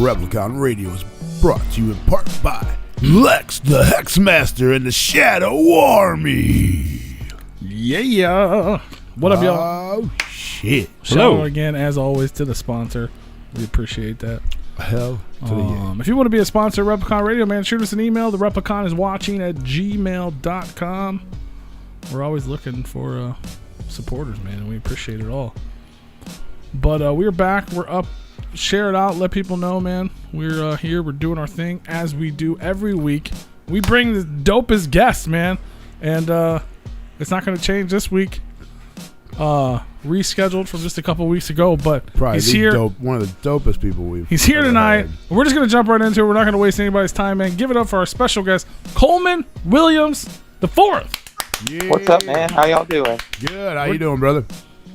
Replicon Radio is brought to you in part by Lex the Hexmaster and the Shadow Army. Yeah. What up, y'all? Oh, shit. Shout out again, as always, to the sponsor. We appreciate that. Hell to the yeah. If you want to be a sponsor of Replicon Radio, man, shoot us an email. Therepliconiswatching@gmail.com. We're always looking for supporters, man, and we appreciate it all. But we're back. We're up. Share it out. Let people know, man. We're here. We're doing our thing as we do every week. We bring the dopest guests, man. And it's not going to change this week. Rescheduled from just a couple weeks ago, but Probably he's here. One of the dopest people He's here tonight. We're just going to jump right into it. We're not going to waste anybody's time, man. Give it up for our special guest, Coleman Williams the Fourth. Yeah. What's up, man? How y'all doing? Good. How you doing, brother?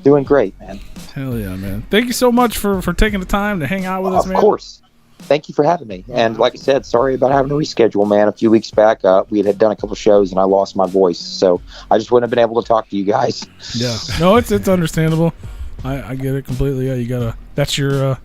Doing great, man. Hell yeah, man. Thank you so much for taking the time to hang out with us, man. Of course. Thank you for having me. And like I said, sorry about having to reschedule, man. A few weeks back, we had done a couple shows and I lost my voice. So I just wouldn't have been able to talk to you guys. Yeah. No, it's understandable. I get it completely. Yeah, you got to, that's your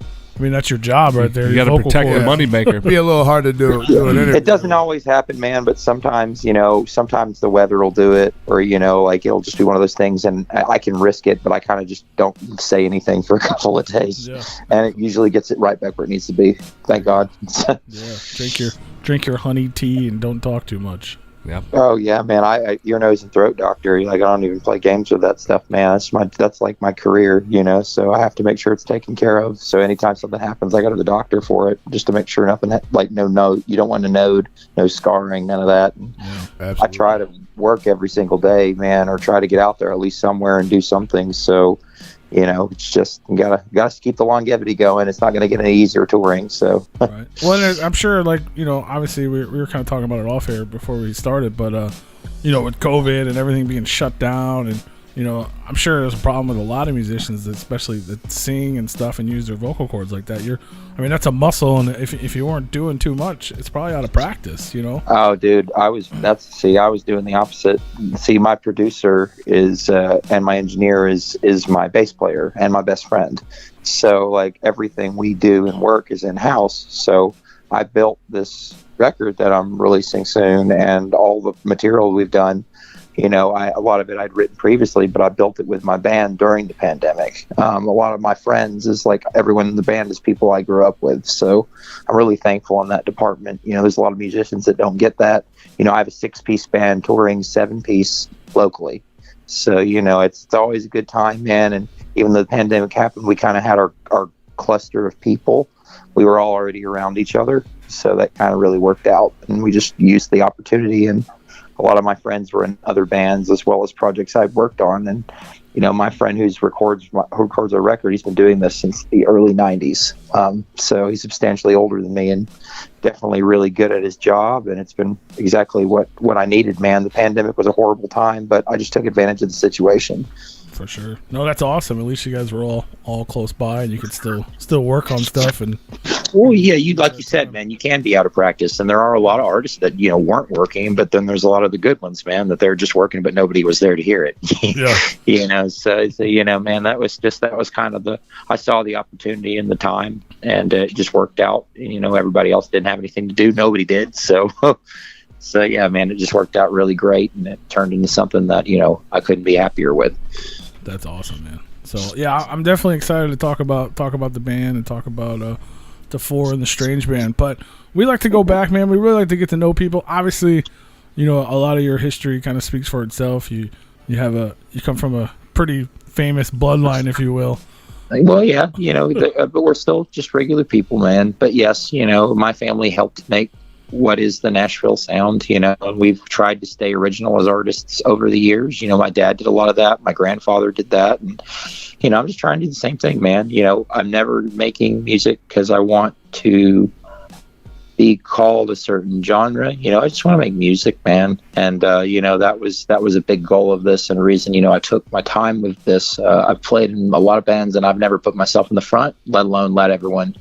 job right there. You got to protect the moneymaker. It'd be a little hard to do an interview. It doesn't always happen, man, but sometimes, sometimes the weather will do it, or, like it'll just be one of those things, and I can risk it, but I kind of just don't say anything for a couple of days. Yeah. And it usually gets it right back where it needs to be. Thank God. Yeah. Drink your honey tea and don't talk too much. Yep. Oh yeah, man. I ear, nose, and throat doctor. Like I don't even play games with that stuff, man. That's like my career, So I have to make sure it's taken care of. So anytime something happens, I go to the doctor for it, just to make sure nothing. No, you don't want a node, no scarring, none of that. Yeah, I try to work every single day, man, or try to get out there at least somewhere and do something. So, it's just you gotta keep the longevity going. It's not going to get any easier touring. So, right. Well, I'm sure, obviously we were kind of talking about it off air before we started, but with COVID and everything being shut down, and I'm sure there's a problem with a lot of musicians, especially that sing and stuff and use their vocal cords like that. That's a muscle, and if you weren't doing too much, it's probably out of practice. Oh, dude, I was doing the opposite. See, my producer is and my engineer is my bass player and my best friend. So like everything we do and work is in house. So I built this record that I'm releasing soon, and all the material we've done. A lot of it I'd written previously, but I built it with my band during the pandemic. A lot of my friends is like everyone in the band is people I grew up with. So I'm really thankful in that department. There's a lot of musicians that don't get that. I have a 6-piece band touring 7-piece locally. So, it's always a good time, man. And even though the pandemic happened, we kind of had our cluster of people. We were all already around each other. So that kind of really worked out. And we just used the opportunity, and a lot of my friends were in other bands as well as projects I've worked on. And, my friend who records our record, he's been doing this since the early 90s. So he's substantially older than me and definitely really good at his job. And it's been exactly what I needed, man. The pandemic was a horrible time, but I just took advantage of the situation. For sure. No, that's awesome. At least you guys were all close by, and you could still work on stuff. And well, yeah, like you said, man, you can be out of practice, and there are a lot of artists that weren't working, but then there's a lot of the good ones, man, that they're just working, but nobody was there to hear it. Yeah. So man, that was kind of I saw the opportunity and the time, and it just worked out. Everybody else didn't have anything to do, nobody did, so. So yeah, man, it just worked out really great, and it turned into something that I couldn't be happier with. That's awesome, man. So yeah, I'm definitely excited to talk about the band and talk about the Four and the Strange Band. But we like to go back, man. We really like to get to know people. Obviously, a lot of your history kind of speaks for itself. You come from a pretty famous bloodline, if you will. Well, yeah, but we're still just regular people, man. But yes, my family helped make what is the Nashville sound, and we've tried to stay original as artists over the years. My dad did a lot of that. My grandfather did that. And, I'm just trying to do the same thing, man. I'm never making music because I want to be called a certain genre. I just want to make music, man. And, that was a big goal of this, and a reason, I took my time with this. I've played in a lot of bands, and I've never put myself in the front, let alone let everyone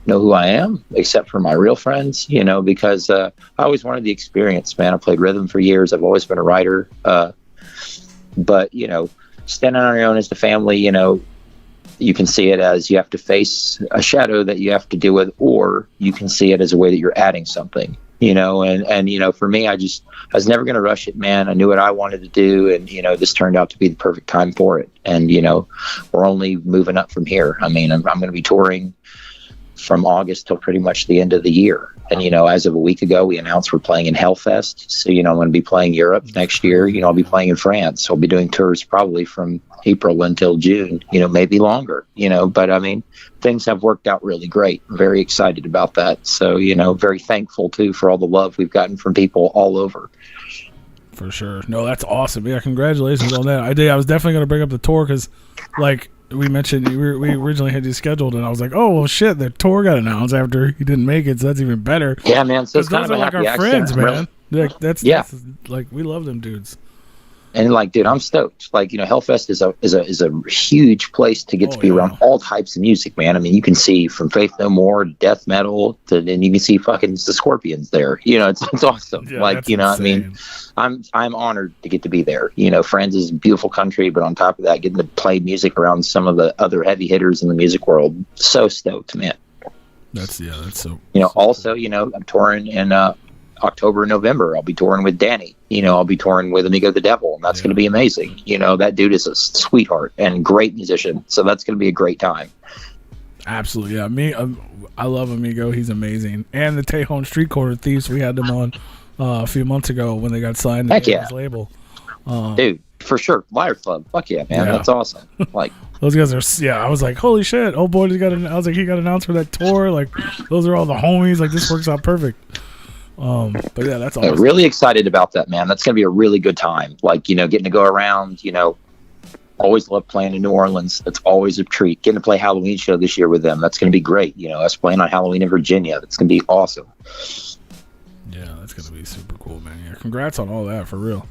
know who I am, except for my real friends, because I always wanted the experience, man. I played rhythm for years. I've always been a writer. But, standing on your own as the family, you can see it as you have to face a shadow that you have to deal with, or you can see it as a way that you're adding something, you know. And you know, for me, I was never going to rush it, man. I knew what I wanted to do, and you know, this turned out to be the perfect time for it. And you know, we're only moving up from here. I mean, I'm going to be touring from August till pretty much the end of the year. And, you know, as of a week ago, we announced we're playing in Hellfest. So, you know, I'm going to be playing Europe next year. You know, I'll be playing in France. I'll be doing tours probably from April until June, you know, maybe longer, you know. But, I mean, things have worked out really great. I'm very excited about that. So, you know, very thankful, too, for all the love we've gotten from people all over. For sure. No, that's awesome. Yeah, congratulations on that. I was definitely going to bring up the tour because, like, we mentioned we originally had you scheduled, and I was like, "Oh well, shit!" The tour got announced after he didn't make it, so that's even better. Yeah, man. So it's kind of like a happy our accident, friends, man. really. Like, that's like we love them dudes. And like, dude, I'm stoked. Like, you know, Hellfest is a huge place to get to be around all types of music, man. I mean, you can see from Faith No More to death metal and you can see fucking the Scorpions there. You know, it's awesome. Yeah, like, you know, insane. I mean, I'm honored to get to be there. You know, France is a beautiful country, but on top of that, getting to play music around some of the other heavy hitters in the music world, so stoked, man. That's so. You know, so also, cool. you know, I'm touring in October and November. I'll be touring with Danny. You know, I'll be touring with Amigo the Devil, and that's going to be amazing. You know, that dude is a sweetheart and great musician, so that's going to be a great time. Absolutely, yeah. I love Amigo. He's amazing. And the Tejon Street Corner Thieves, we had them on a few months ago when they got signed to his label. Dude, for sure. Liar Club. Fuck yeah, man. Yeah. That's awesome. Like, those guys are, I was like, holy shit. Oh boy, I was like, he got announced for that tour. Like, those are all the homies. Like, this works out perfect. But yeah, that's awesome. Really excited about that, man. That's going to be a really good time. Like, you know, getting to go around, you know, always love playing in New Orleans. That's always a treat. Getting to play Halloween show this year with them. That's going to be great. You know, us playing on Halloween in Virginia. That's going to be awesome. Yeah, that's going to be super cool, man. Yeah, congrats on all that, for real.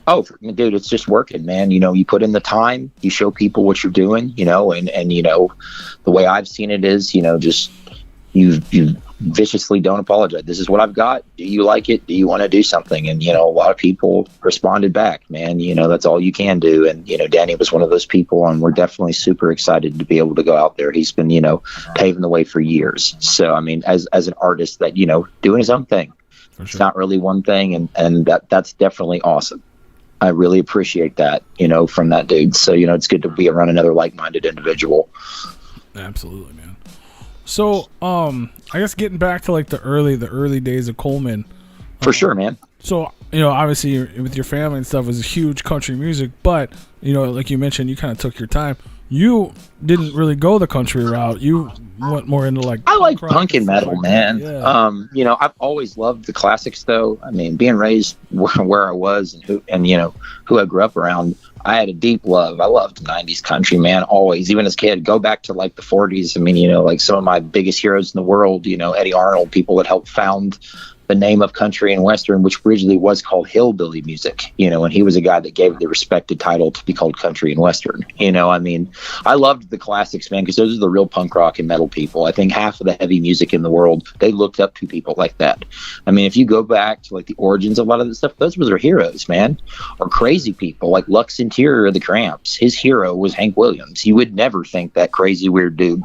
Oh, dude, it's just working, man. You know, you put in the time, you show people what you're doing, you know, and you know, the way I've seen it is, you know, just you viciously don't apologize. This is what I've got. Do you like it? Do you want to do something? And, you know, a lot of people responded back, man. You know, that's all you can do. And, you know, Danny was one of those people, and we're definitely super excited to be able to go out there. He's been, you know, paving the way for years. So, I mean, as an artist that, you know, doing his own thing, sure. It's not really one thing. And that's definitely awesome. I really appreciate that, you know, from that dude. So, you know, it's good to be around another like-minded individual. Absolutely, man. So, I guess getting back to like the early days of Coleman. For sure, man. So, you know, obviously with your family and stuff, it was huge country music, but, you know, like you mentioned, you kind of took your time. You didn't really go the country route. You went more into like... I like punk and metal, man. Yeah. You know, I've always loved the classics, though. I mean, being raised where I was and you know, who I grew up around, I had a deep love. I loved 90s country, man, always. Even as a kid, go back to like the 40s. I mean, you know, like some of my biggest heroes in the world, you know, Eddie Arnold, people that helped found the name of country and western, which originally was called hillbilly music, you know, and he was a guy that gave the respected title to be called country and western. You know, I mean, I loved the classics, man, because those are the real punk rock and metal people. I think half of the heavy music in the world, they looked up to people like that. I mean, if you go back to like the origins of a lot of this stuff, those were their heroes, man, or crazy people like Lux Interior of the Cramps. His hero was Hank Williams. You would never think that crazy weird dude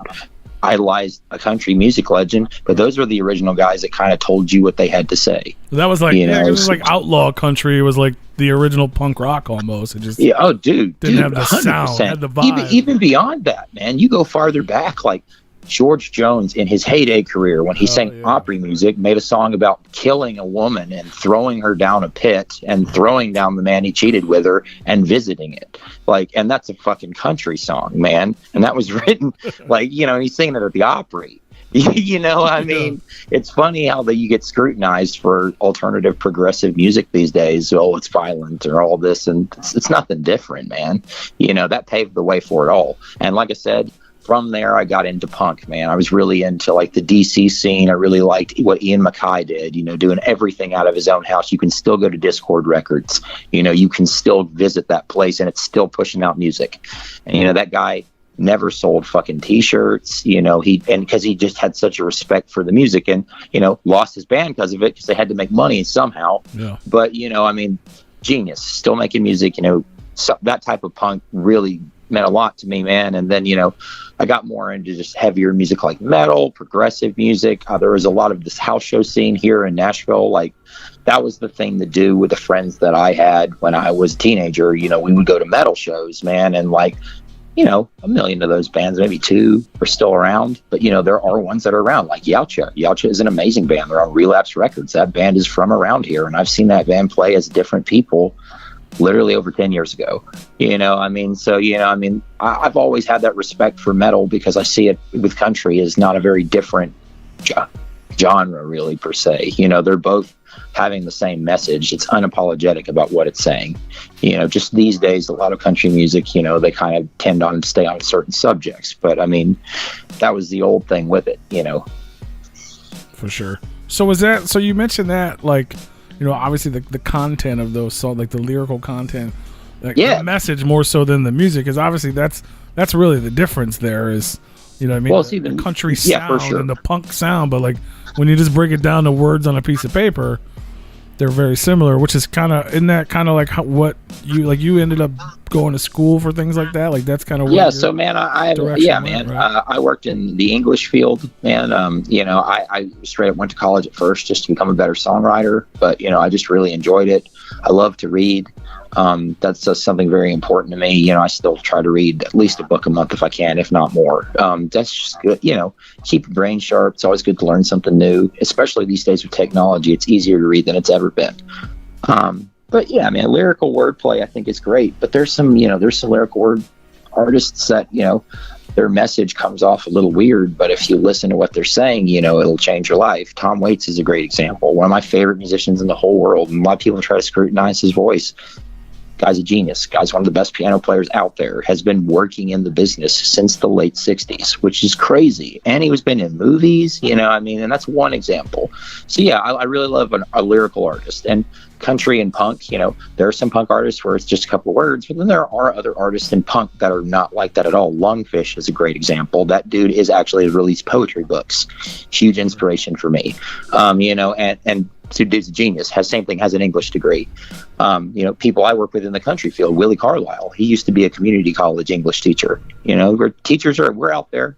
idolized a country music legend, but those were the original guys that kind of told you what they had to say. That was like, it was like outlaw country. It was like the original punk rock almost. It just didn't have the 100%. Sound, had the vibe. Even beyond that, man, you go farther back, like George Jones in his heyday career when he sang opera music, made a song about killing a woman and throwing her down a pit and throwing down the man he cheated with her and visiting it. Like, and that's a fucking country song, man. And that was written like, you know, he's singing it at the Opry. You know, I mean, it's funny how you get scrutinized for alternative progressive music these days. Oh, it's violent or all this, and it's nothing different, man. You know, that paved the way for it all. And like I said, from there, I got into punk, man. I was really into like the DC scene. I really liked what Ian MacKaye did, you know, doing everything out of his own house. You can still go to Discord Records, you know, you can still visit that place and it's still pushing out music. And, you know, that guy never sold fucking t-shirts, you know, because he just had such a respect for the music and, you know, lost his band because of it, because they had to make money somehow. Yeah. But, you know, I mean, genius, still making music, you know, so that type of punk really meant a lot to me, man. And then, I got more into just heavier music like metal, progressive music. There was a lot of this house show scene here in Nashville. Like, that was the thing to do with the friends that I had when I was a teenager. We would go to metal shows, man, and like, a million of those bands, maybe 2 are still around, but there are ones that are around, like Yautja. Yautja is an amazing band. They're on Relapse Records. That band is from around here, and I've seen that band play as different people literally over 10 years ago. I've always had that respect for metal because I see it with country as not a very different genre, really, per se. They're both having the same message. It's unapologetic about what it's saying. Just these days, a lot of country music, they kind of tend on to stay on certain subjects. But that was the old thing with it, For sure. So you mentioned that, like, obviously the content of those songs, like the lyrical content, like the message more so than the music, because obviously that's really the difference there is, well, see, the country sound and the punk sound, but like when you just break it down to words on a piece of paper, they're very similar, which is kind of, isn't that kind of like what you ended up going to school for things like that? Like that's kind of so man, I worked in the English field, and I straight up went to college at first just to become a better songwriter, but I just really enjoyed it. I love to read. That's just something very important to me. I still try to read at least a book a month if I can, if not more. That's just good. Keep your brain sharp. It's always good to learn something new, especially these days with technology. It's easier to read than it's ever been. But yeah, man, lyrical wordplay I think is great. But there's some lyrical word artists that their message comes off a little weird, but if you listen to what they're saying, it'll change your life. Tom Waits is a great example. One of my favorite musicians in the whole world. And a lot of people try to scrutinize his voice. Guy's a genius. Guy's one of the best piano players out there. Has been working in the business since the late 60s, which is crazy. And he was been in movies, and that's one example. So yeah, I really love a lyrical artist. And country and punk, there are some punk artists where it's just a couple of words, but then there are other artists in punk that are not like that at all. Lungfish is a great example. That dude is actually released poetry books. Huge inspiration for me. And so dude's a genius. Has an English degree. People I work with in the country field, Willie Carlisle, he used to be a community college English teacher. We're out there.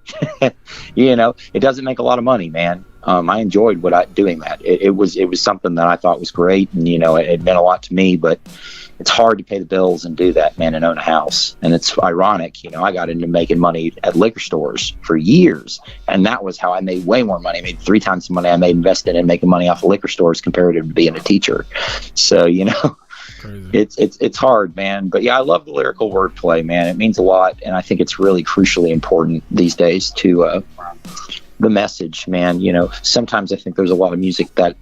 It doesn't make a lot of money, man. I enjoyed doing that. It was something that I thought was great, and it meant a lot to me. But it's hard to pay the bills and do that, man, and own a house. And it's ironic, I got into making money at liquor stores for years, and that was how I made way more money. I made 3 times the money I made investing in making money off of liquor stores compared to being a teacher. So Crazy. It's hard, man. But yeah, I love the lyrical wordplay, man. It means a lot, and I think it's really crucially important these days to the message, man. Sometimes I think there's a lot of music that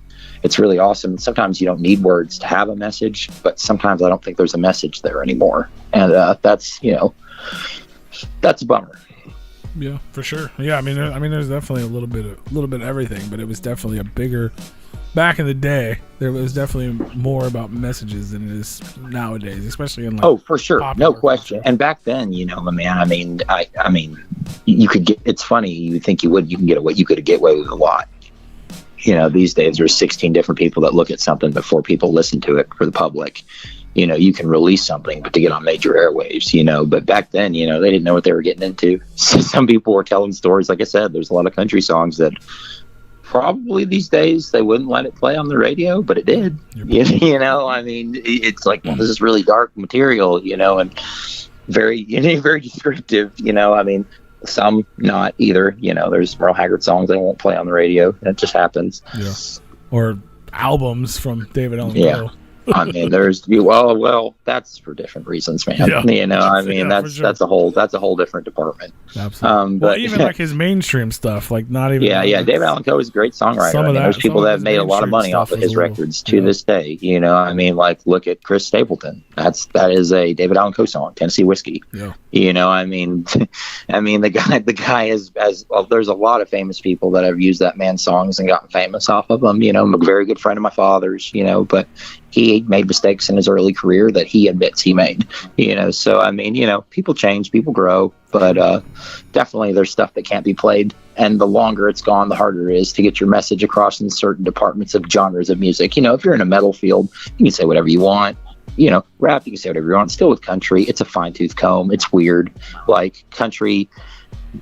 it's really awesome. Sometimes you don't need words to have a message, but sometimes I don't think there's a message there anymore, and that's a bummer. Yeah, for sure. Yeah, I mean, there's definitely a little bit of everything, but it was definitely a bigger. Back in the day, there was definitely more about messages than it is nowadays, especially in for sure, no question. And back then, man, I mean, you could get. It's funny, you think you can get away. You could get away with a lot. These days there's 16 different people that look at something before people listen to it for the public. You can release something, but to get on major airwaves, but back then, they didn't know what they were getting into. So some people were telling stories. Like I said, there's a lot of country songs that probably these days they wouldn't let it play on the radio, but it did. It's like, well, this is really dark material, and very, very descriptive, some not either. There's Merle Haggard songs they won't play on the radio. That just happens. Yeah. Or albums from David Allan Coe. There's well, that's for different reasons, man. Yeah. That's a whole different department. Absolutely. But even like his mainstream stuff, like not even. Yeah. David Allan Coe is a great songwriter. There's people that have made a lot of money off of his records to this day. Like look at Chris Stapleton. That is a David Allan Coe song, Tennessee Whiskey. Yeah. The guy is as well, there's a lot of famous people that have used that man's songs and gotten famous off of them. I'm a very good friend of my father's. But he made mistakes in his early career that he admits he made, so people change, people grow, but definitely there's stuff that can't be played, and the longer it's gone, the harder it is to get your message across in certain departments of genres of music. If you're in a metal field, you can say whatever you want. rap, you can say whatever you want. Still with country, it's a fine-tooth comb. It's weird. Like country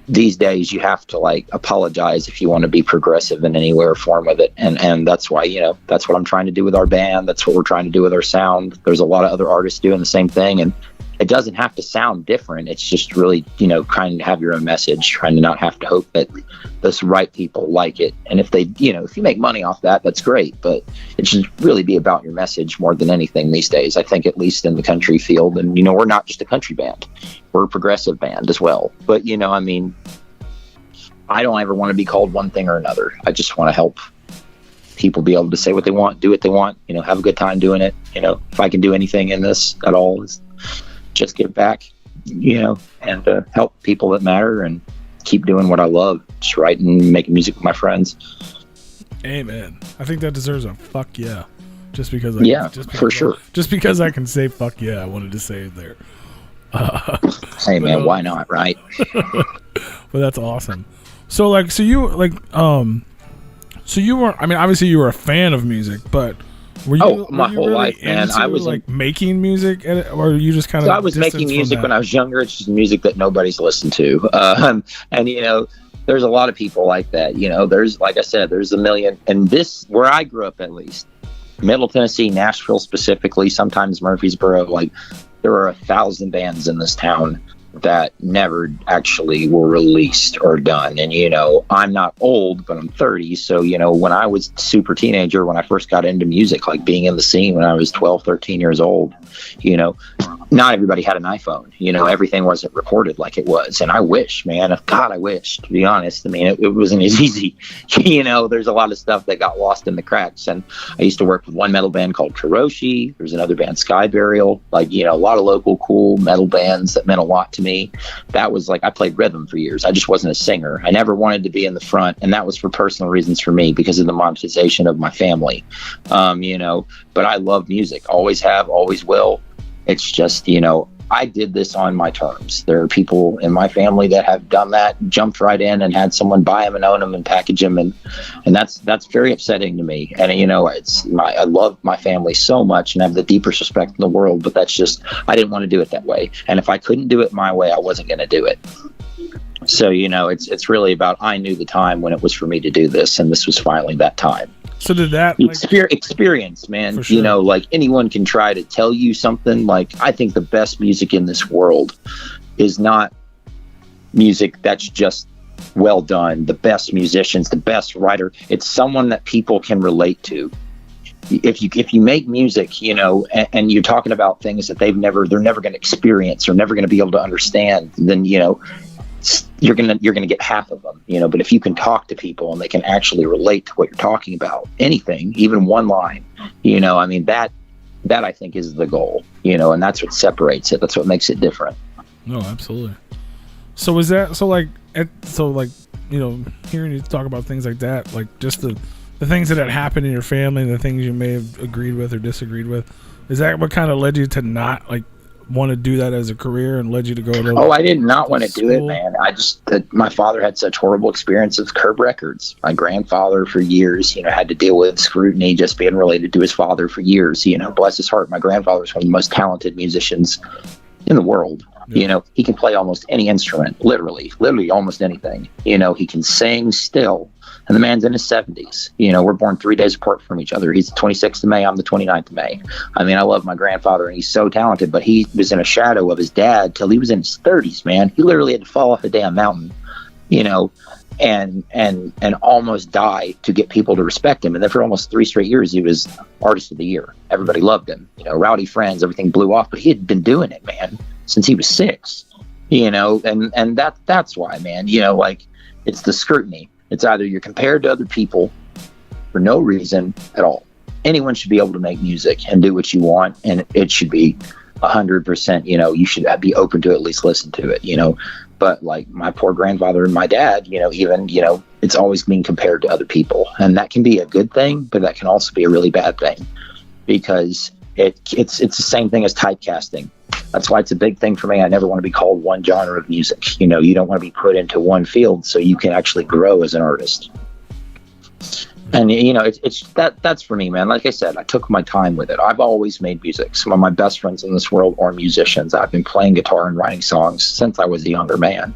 these days, you have to like apologize if you want to be progressive in any way or form with it. And that's why, that's what I'm trying to do with our band. That's what we're trying to do with our sound. There's a lot of other artists doing the same thing, and it doesn't have to sound different. It's just really, trying to have your own message, trying to not have to hope that those right people like it. And if they, if you make money off that, that's great. But it should really be about your message more than anything these days, I think, at least in the country field. And, we're not just a country band. We're a progressive band as well. But, I don't ever want to be called one thing or another. I just want to help people be able to say what they want, do what they want, have a good time doing it. If I can do anything in this at all, is just give back, and help people that matter and keep doing what I love, just writing and making music with my friends. Amen. I think that deserves a fuck yeah. Just because for sure. Just because I can say fuck yeah, I wanted to say it there. Hey man, why not, right? But that's awesome. So you were, obviously you were a fan of music, but were you, my whole life, man. I was making music, or you just kind of? So I was making music when I was younger. It's just music that nobody's listened to, and there's a lot of people like that. There's, like I said, there's a million, and this, where I grew up, at least, Middle Tennessee, Nashville specifically, sometimes Murfreesboro. Like, there are 1,000 bands in this town that never actually were released or done. And, I'm not old, but I'm 30. So, when I was super teenager, when I first got into music, like being in the scene when I was 12, 13 years old, not everybody had an iPhone, everything wasn't recorded like it was. And I wish, man, I wish, to be honest. I mean, it wasn't as easy. There's a lot of stuff that got lost in the cracks. And I used to work with one metal band called Karoshi. There's another band, Sky Burial, a lot of local cool metal bands that meant a lot to me. That was I played rhythm for years. I just wasn't a singer. I never wanted to be in the front, and that was for personal reasons for me, because of the monetization of my family. But I love music, always have, always will. It's just, I did this on my terms. There are people in my family that have done that, jumped right in and had someone buy them and own them and package them, and that's very upsetting to me. And I love my family so much and have the deepest respect in the world, but that's just, I didn't want to do it that way. And if I couldn't do it my way, I wasn't going to do it. So it's really about, I knew the time when it was for me to do this, and this was finally that time. So did that experience, man? Sure. Anyone can try to tell you something. I think the best music in this world is not music that's just well done. The best musicians, the best writer, it's someone that people can relate to. If you make music, and you're talking about things that they're never going to experience or never going to be able to understand, then you're gonna get half of them, but if you can talk to people and they can actually relate to what you're talking about, anything, even one line, that I think is the goal, and that's what separates it. That's what makes it different. No, absolutely. So is that hearing you talk about things like that, just the things that had happened in your family and the things you may have agreed with or disagreed with, is that what kind of led you to not want to do that as a career and led you to go to I did not want to do it, man. I just, my father had such horrible experience with Curb Records. My grandfather for years, had to deal with scrutiny just being related to his father for years. Bless his heart, my grandfather was one of the most talented musicians in the world. Yeah. He can play almost any instrument, literally almost anything. He can sing still. And the man's in his 70s. We're born 3 days apart from each other. He's the 26th of May. I'm the 29th of May. I mean, I love my grandfather, and he's so talented, but he was in a shadow of his dad till he was in his 30s, man. He literally had to fall off a damn mountain, and almost die to get people to respect him. And then for almost 3 straight years, he was Artist of the Year. Everybody loved him. Rowdy Friends, everything blew off, but he had been doing it, man, since he was 6. And that's why, man. It's the scrutiny. It's either you're compared to other people for no reason at all. Anyone should be able to make music and do what you want, and it should be 100%. You should be open to at least listen to it. But my poor grandfather and my dad, it's always being compared to other people, and that can be a good thing, but that can also be a really bad thing, because it's the same thing as typecasting. That's why it's a big thing for me. I never want to be called one genre of music. You don't want to be put into one field, so you can actually grow as an artist. And it's that's for me, man. Like I said, I took my time with it. I've always made music. Some of my best friends in this world are musicians. I've been playing guitar and writing songs since I was a younger man.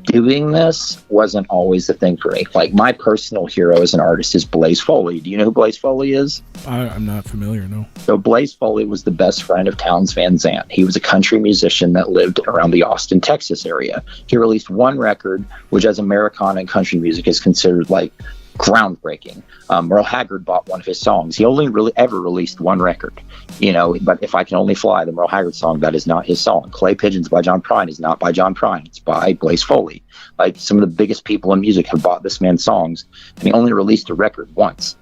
Doing this wasn't always the thing for me. Like, my personal hero as an artist is Blaze Foley. Do you know who Blaze Foley is? I'm not familiar, no. So Blaze Foley was the best friend of Townes Van Zandt. He was a country musician that lived around the Austin, Texas area. He released one record, which as Americana and country music is considered like groundbreaking. Merle Haggard bought one of his songs. He only really ever released one record, but If I Can Only Fly, the Merle Haggard song, that is not his song. Clay Pigeons by John Prine is not by John Prine. It's by Blaze Foley. Like, some of the biggest people in music have bought this man's songs, and he only released a record once,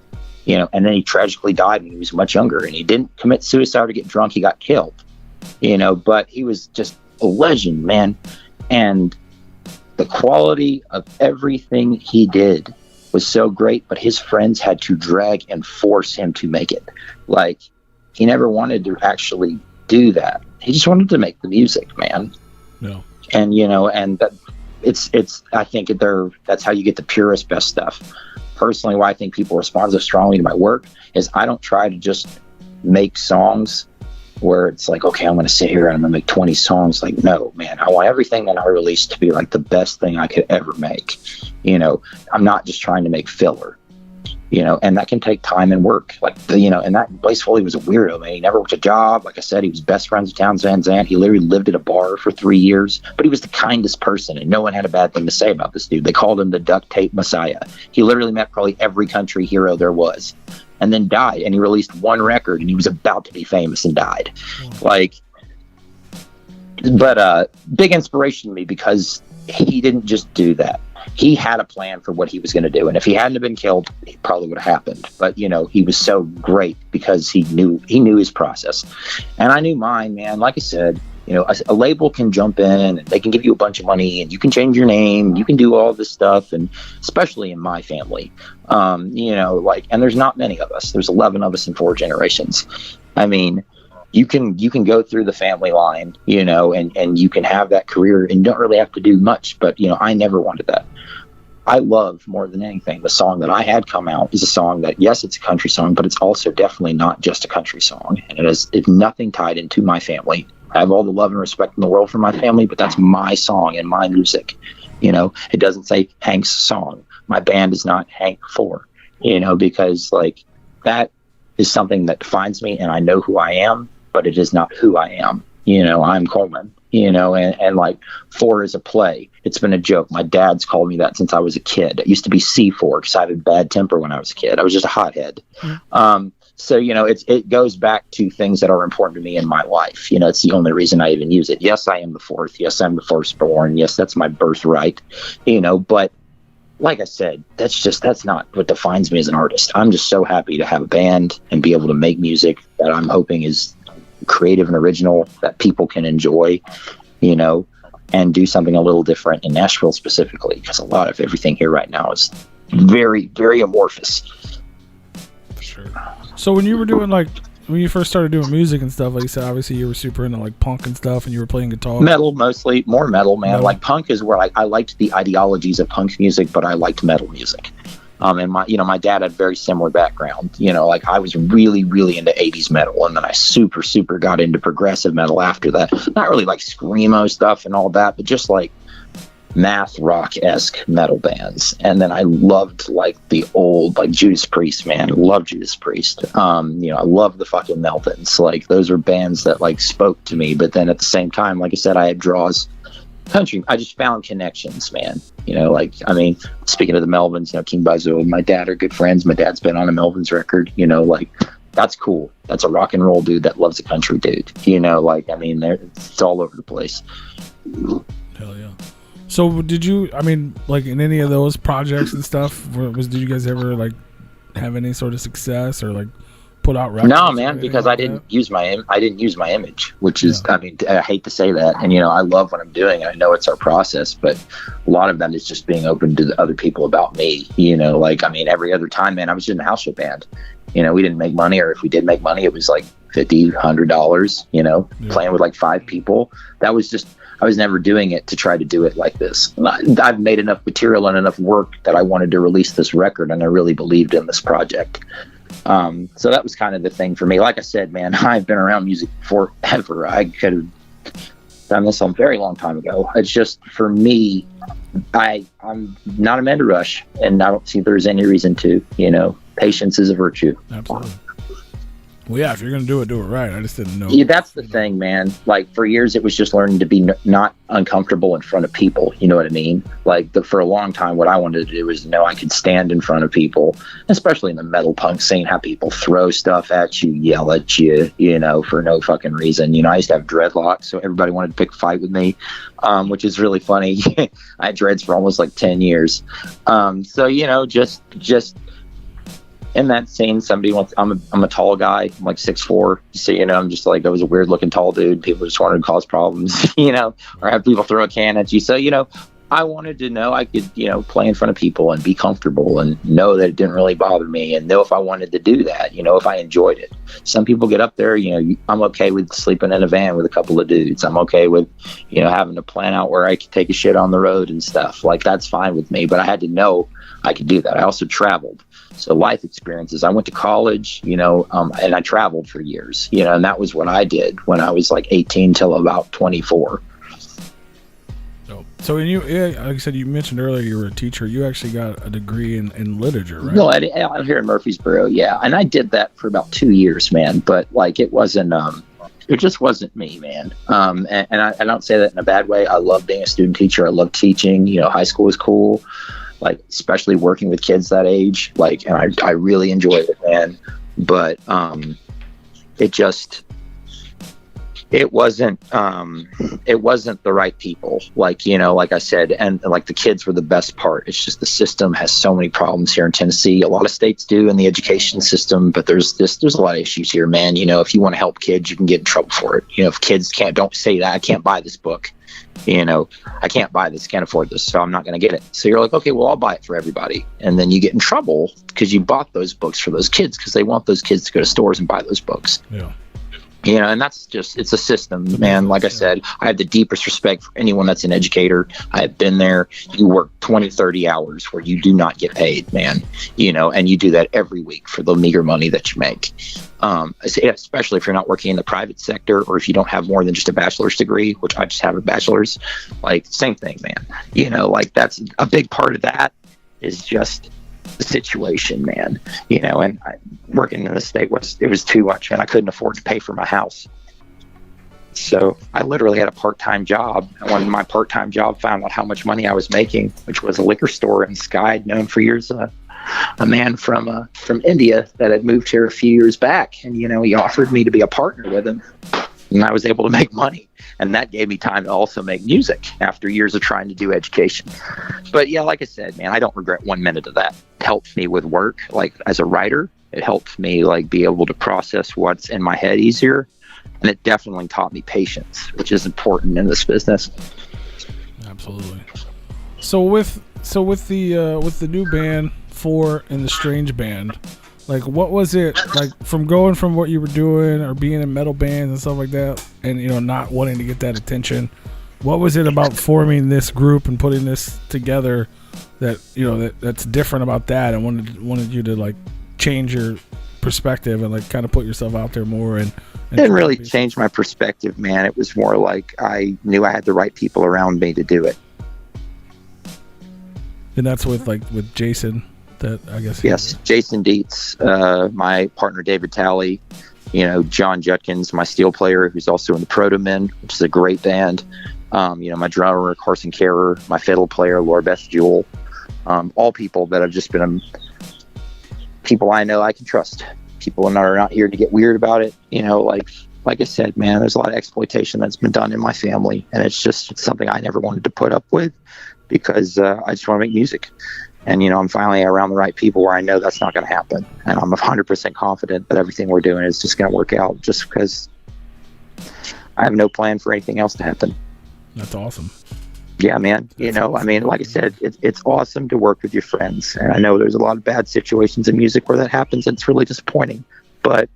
and then he tragically died when he was much younger, and he didn't commit suicide or get drunk. He got killed, but he was just a legend, man. And the quality of everything he did was so great, but his friends had to drag and force him to make it. Like, he never wanted to actually do that. He just wanted to make the music, man. No. And and that I think that's how you get the purest, best stuff. Personally, why I think people respond so strongly to my work is I don't try to just make songs where it's like, okay, I'm going to sit here and I'm going to make 20 songs. Like, no, man, I want everything that I release to be like the best thing I could ever make. I'm not just trying to make filler, and that can take time and work. Like, and that Blaze Foley was a weirdo, man. He never worked a job. Like I said, he was best friends with Townes Van Zandt. He literally lived at a bar for 3 years, but he was the kindest person, and no one had a bad thing to say about this dude. They called him the duct tape messiah. He literally met probably every country hero there was, and then died. And he released one record, and he was about to be famous and died. But big inspiration to me because he didn't just do that. He had a plan for what he was going to do, and if he hadn't have been killed, it probably would have happened. But he was so great because he knew his process, and I knew mine, man. Like I said, a label can jump in and they can give you a bunch of money, and you can change your name, you can do all this stuff, and especially in my family, and there's not many of us. There's 11 of us in 4 generations. I mean, you can go through the family line, and you can have that career and you don't really have to do much. But, I never wanted that. I love more than anything, the song that I had come out is a song that, yes, it's a country song, but it's also definitely not just a country song. And it's nothing tied into my family. I have all the love and respect in the world for my family, but that's my song and my music. It doesn't say Hank's song. My band is not Hank 4, because like that is something that defines me, and I know who I am, but it is not who I am. I'm Coleman, and like 4 is a play. It's been a joke. My dad's called me that since I was a kid. It used to be C4 because I had a bad temper when I was a kid. I was just a hothead. Mm-hmm. So, it goes back to things that are important to me in my life. It's the only reason I even use it. Yes, I am the 4th. Yes, I'm the firstborn. Yes, that's my birthright, but like I said, that's not what defines me as an artist. I'm just so happy to have a band and be able to make music that I'm hoping is creative and original, that people can enjoy, and do something a little different in Nashville specifically, because a lot of everything here right now is very, very amorphous. Sure. So when you were doing when you first started doing music and stuff, like you said, obviously you were super into like punk and stuff, and you were playing guitar. Metal, mostly more metal, man. Metal. Like punk is where I liked the ideologies of punk music, but I liked metal music. And my dad had a very similar background. Like I was really, really into 80s metal, and then I super, super got into progressive metal after that. Not really like screamo stuff and all that, but just like math rock-esque metal bands. And then I loved like the old like Judas Priest, man. I love Judas Priest. I love the fucking Melvins. Like those are bands that like spoke to me. But then at the same time, like I said, I had draws. Country, I just found connections, man. Speaking of the Melvins, King Basil and my dad are good friends. My dad's been on a Melvins record, that's cool. That's a rock and roll dude that loves a country dude. It's all over the place. Hell yeah. So did you, in any of those projects and stuff, did you guys ever have any sort of success or put out records? No, man, because I didn't use my image, which is, I hate to say that. And, I love what I'm doing, and I know it's our process, but a lot of that is just being open to the other people about me, every other time, man, I was in a house show band. We didn't make money, or if we did make money, it was like $50, $100, playing with like 5 people. That was just, I was never doing it to try to do it like this. I've made enough material and enough work that I wanted to release this record, and I really believed in this project. So that was kind of the thing for me. Like I said, man, I've been around music forever. I could have done this a very long time ago. It's just, for me, I'm not a man to rush, and I don't see there's any reason to. Patience is a virtue. Absolutely. Well, yeah, if you're going to do it right. I just didn't know. Yeah, that's the thing, man. Like, for years, it was just learning to be not uncomfortable in front of people. You know what I mean? Like, for a long time, what I wanted to do was know I could stand in front of people, especially in the metal punk scene, have people throw stuff at you, yell at you, for no fucking reason. I used to have dreadlocks, so everybody wanted to pick a fight with me, which is really funny. I had dreads for almost like 10 years. So, just in that scene, somebody wants, I'm a tall guy, I'm like 6'4", so I'm just like, I was a weird looking tall dude. People just wanted to cause problems, or have people throw a can at you. So I wanted to know I could play in front of people and be comfortable and know that it didn't really bother me, and know if I wanted to do that, if I enjoyed it. Some people get up there, I'm okay with sleeping in a van with a couple of dudes. I'm okay with having to plan out where I could take a shit on the road and stuff. Like, that's fine with me, but I had to know I could do that. I also traveled. So life experiences. I went to college, and I traveled for years, and that was what I did when I was like 18 till about 24. So when like I said, you mentioned earlier you were a teacher. You actually got a degree in literature, right? No, I'm here in Murfreesboro, yeah. And I did that for about 2 years, man. But like, it wasn't, it just wasn't me, man. And I don't say that in a bad way. I love being a student teacher. I love teaching. High school was cool. Like, especially working with kids that age, like, and I really enjoyed it, man. But it wasn't the right people, like I said, and like the kids were the best part. It's just the system has so many problems here in Tennessee. A lot of states do in the education system, but there's a lot of issues here, man. If you want to help kids, you can get in trouble for it. If kids don't say that, I can't buy this book. I can't buy this, can't afford this, so I'm not going to get it. So you're like, okay, well, I'll buy it for everybody. And then you get in trouble because you bought those books for those kids, because they want those kids to go to stores and buy those books. Yeah. And that's just, it's a system, man. Like I said, I have the deepest respect for anyone that's an educator. I have been there. You work 20, 30 hours where you do not get paid, man, and you do that every week for the meager money that you make. Especially if you're not working in the private sector, or if you don't have more than just a bachelor's degree, which I just have a bachelor's, like, same thing, man. Like, that's a big part of that, is just the situation, man. And working in the state it was too much, and I couldn't afford to pay for my house. So I literally had a part-time job, and when my part-time job found out how much money I was making, which was a liquor store in Skye, I'd known for years, a man from India that had moved here a few years back, and he offered me to be a partner with him, and I was able to make money. And that gave me time to also make music after years of trying to do education. But yeah, like I said, man, I don't regret 1 minute of that. It helped me with work, like as a writer. It helped me like be able to process what's in my head easier. And it definitely taught me patience, which is important in this business. Absolutely. So with the new band, Four, and the Strange Band, like, what was it like from going from what you were doing or being in metal bands and stuff like that, and not wanting to get that attention? What was it about forming this group and putting this together that that's different about that, and wanted you to like change your perspective and like kind of put yourself out there more? And it didn't really change my perspective, man. It was more like I knew I had the right people around me to do it. And that's with Jason. That I guess. Yes, Jason Dietz, my partner David Talley, John Judkins, my steel player, who's also in the Proto-Men, which is a great band. My drummer Carson Carer, my fiddle player Laura Beth Jewell, all people that have just been people I know I can trust. People that are not here to get weird about it. Like I said, man, there's a lot of exploitation that's been done in my family, and it's something I never wanted to put up with, because I just want to make music. And, I'm finally around the right people where I know that's not going to happen. And I'm 100% confident that everything we're doing is just going to work out, just because I have no plan for anything else to happen. That's awesome. Yeah, man. Like I said, it's awesome to work with your friends. And I know there's a lot of bad situations in music where that happens, and it's really disappointing. But,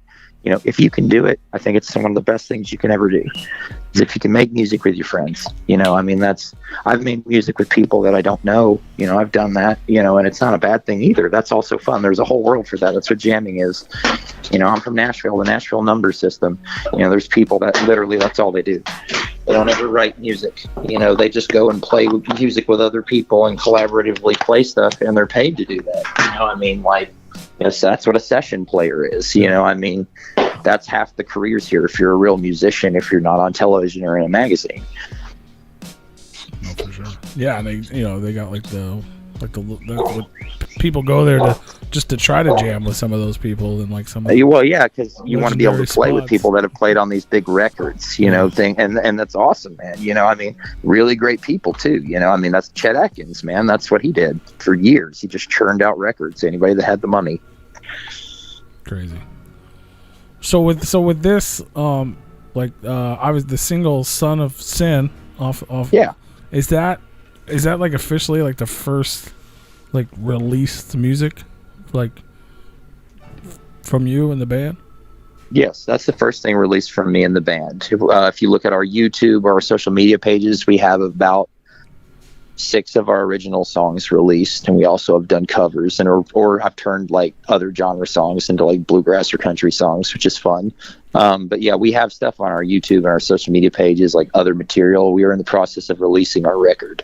if you can do it, I think it's one of the best things you can ever do. Is if you can make music with your friends. I've made music with people that I don't know. I've done that. And it's not a bad thing either. That's also fun. There's a whole world for that. That's what jamming is. I'm from Nashville, the Nashville number system. There's people that literally that's all they do. They don't ever write music. They just go and play music with other people and collaboratively play stuff, and they're paid to do that. Yes, that's what a session player is. That's half the careers here. If you're a real musician, if you're not on television or in a magazine. No, for sure. Yeah, and they got what people go there to try to jam with some of those people and like some. Well, yeah, because you want to be able to play with people that have played on these big records, and that's awesome, man. Really great people too. That's Chet Atkins, man. That's what he did for years. He just churned out records. Anybody that had the money. Crazy. So with this, I was the single "Son of Sin" off. Yeah. Is that like officially like the first like released music like from you and the band? Yes, that's the first thing released from me and the band. If you look at our YouTube or our social media pages, we have about 6 of our original songs released, and we also have done covers or I've turned like other genre songs into like bluegrass or country songs, which is fun. But yeah, we have stuff on our YouTube and our social media pages, like other material. We are in the process of releasing our record.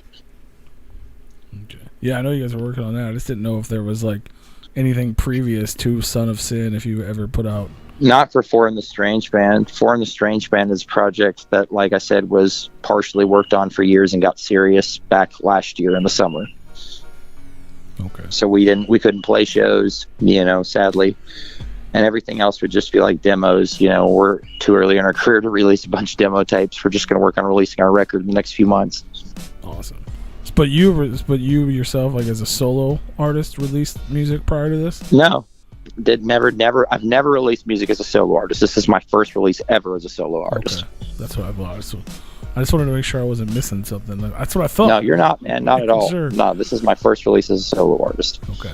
Okay. Yeah, I know you guys are working on that. I just didn't know if there was like anything previous to Son of Sin, if you ever put out. Not for Four in the Strange Band. Four in the Strange Band is a project that, like I said, was partially worked on for years and got serious back last year in the summer. Okay. So we couldn't play shows, sadly. And everything else would just be like demos. We're too early in our career to release a bunch of demo tapes. We're just going to work on releasing our record in the next few months. Awesome. But you yourself, like as a solo artist, released music prior to this? No. Never. I've never released music as a solo artist. This is my first release ever as a solo artist. Okay. That's what I thought. So I just wanted to make sure I wasn't missing something. That's what I thought. No, you're not, man. Not at all. Sure. No, this is my first release as a solo artist. Okay.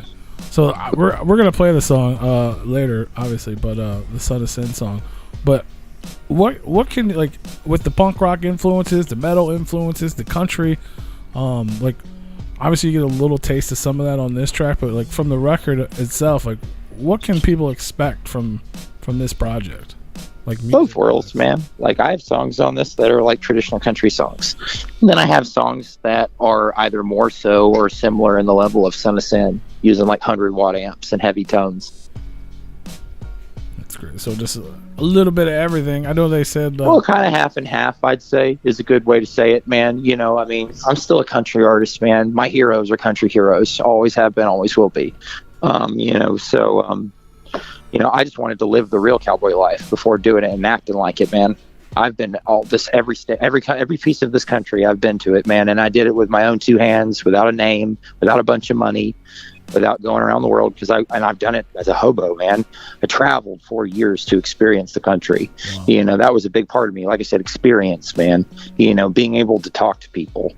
So we're gonna play the song later, obviously, but the Son of Sin song. But what can, like, with the punk rock influences, the metal influences, the country, like obviously you get a little taste of some of that on this track, but like from the record itself, like what can people expect from this project? Like both worlds, man. Like I have songs on this that are like traditional country songs. And then I have songs that are either more so or similar in the level of Son of Sin, using like 100-watt amps and heavy tones. That's great. So just a little bit of everything. I know they said well, kind of half and half, I'd say, is a good way to say it, man. I'm still a country artist, man. My heroes are country heroes. Always have been, always will be. I just wanted to live the real cowboy life before doing it and acting like it, man. I've been all this, every piece of this country, I've been to it, man. And I did it with my own 2 hands, without a name, without a bunch of money, without going around the world. I've done it as a hobo, man. I traveled 4 years to experience the country. Wow. That was a big part of me. Like I said, experience, man. Being able to talk to people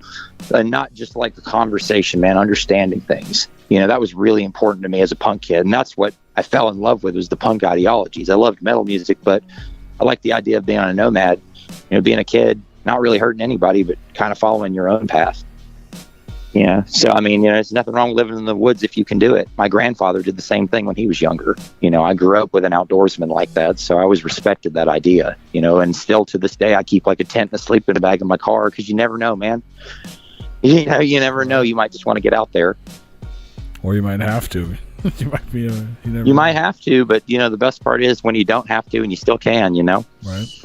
and not just like the conversation, man, understanding things. That was really important to me as a punk kid. And that's what I fell in love with, was the punk ideologies. I loved metal music, but I liked the idea of being on a nomad, being a kid, not really hurting anybody, but kind of following your own path. So, there's nothing wrong with living in the woods if you can do it. My grandfather did the same thing when he was younger. I grew up with an outdoorsman like that, so I always respected that idea, and still to this day, I keep like a tent and a sleeping bag in my car, because you never know, man. You never know. You might just want to get out there. Or you might have to. You might have to, but the best part is when you don't have to and you still can, Right.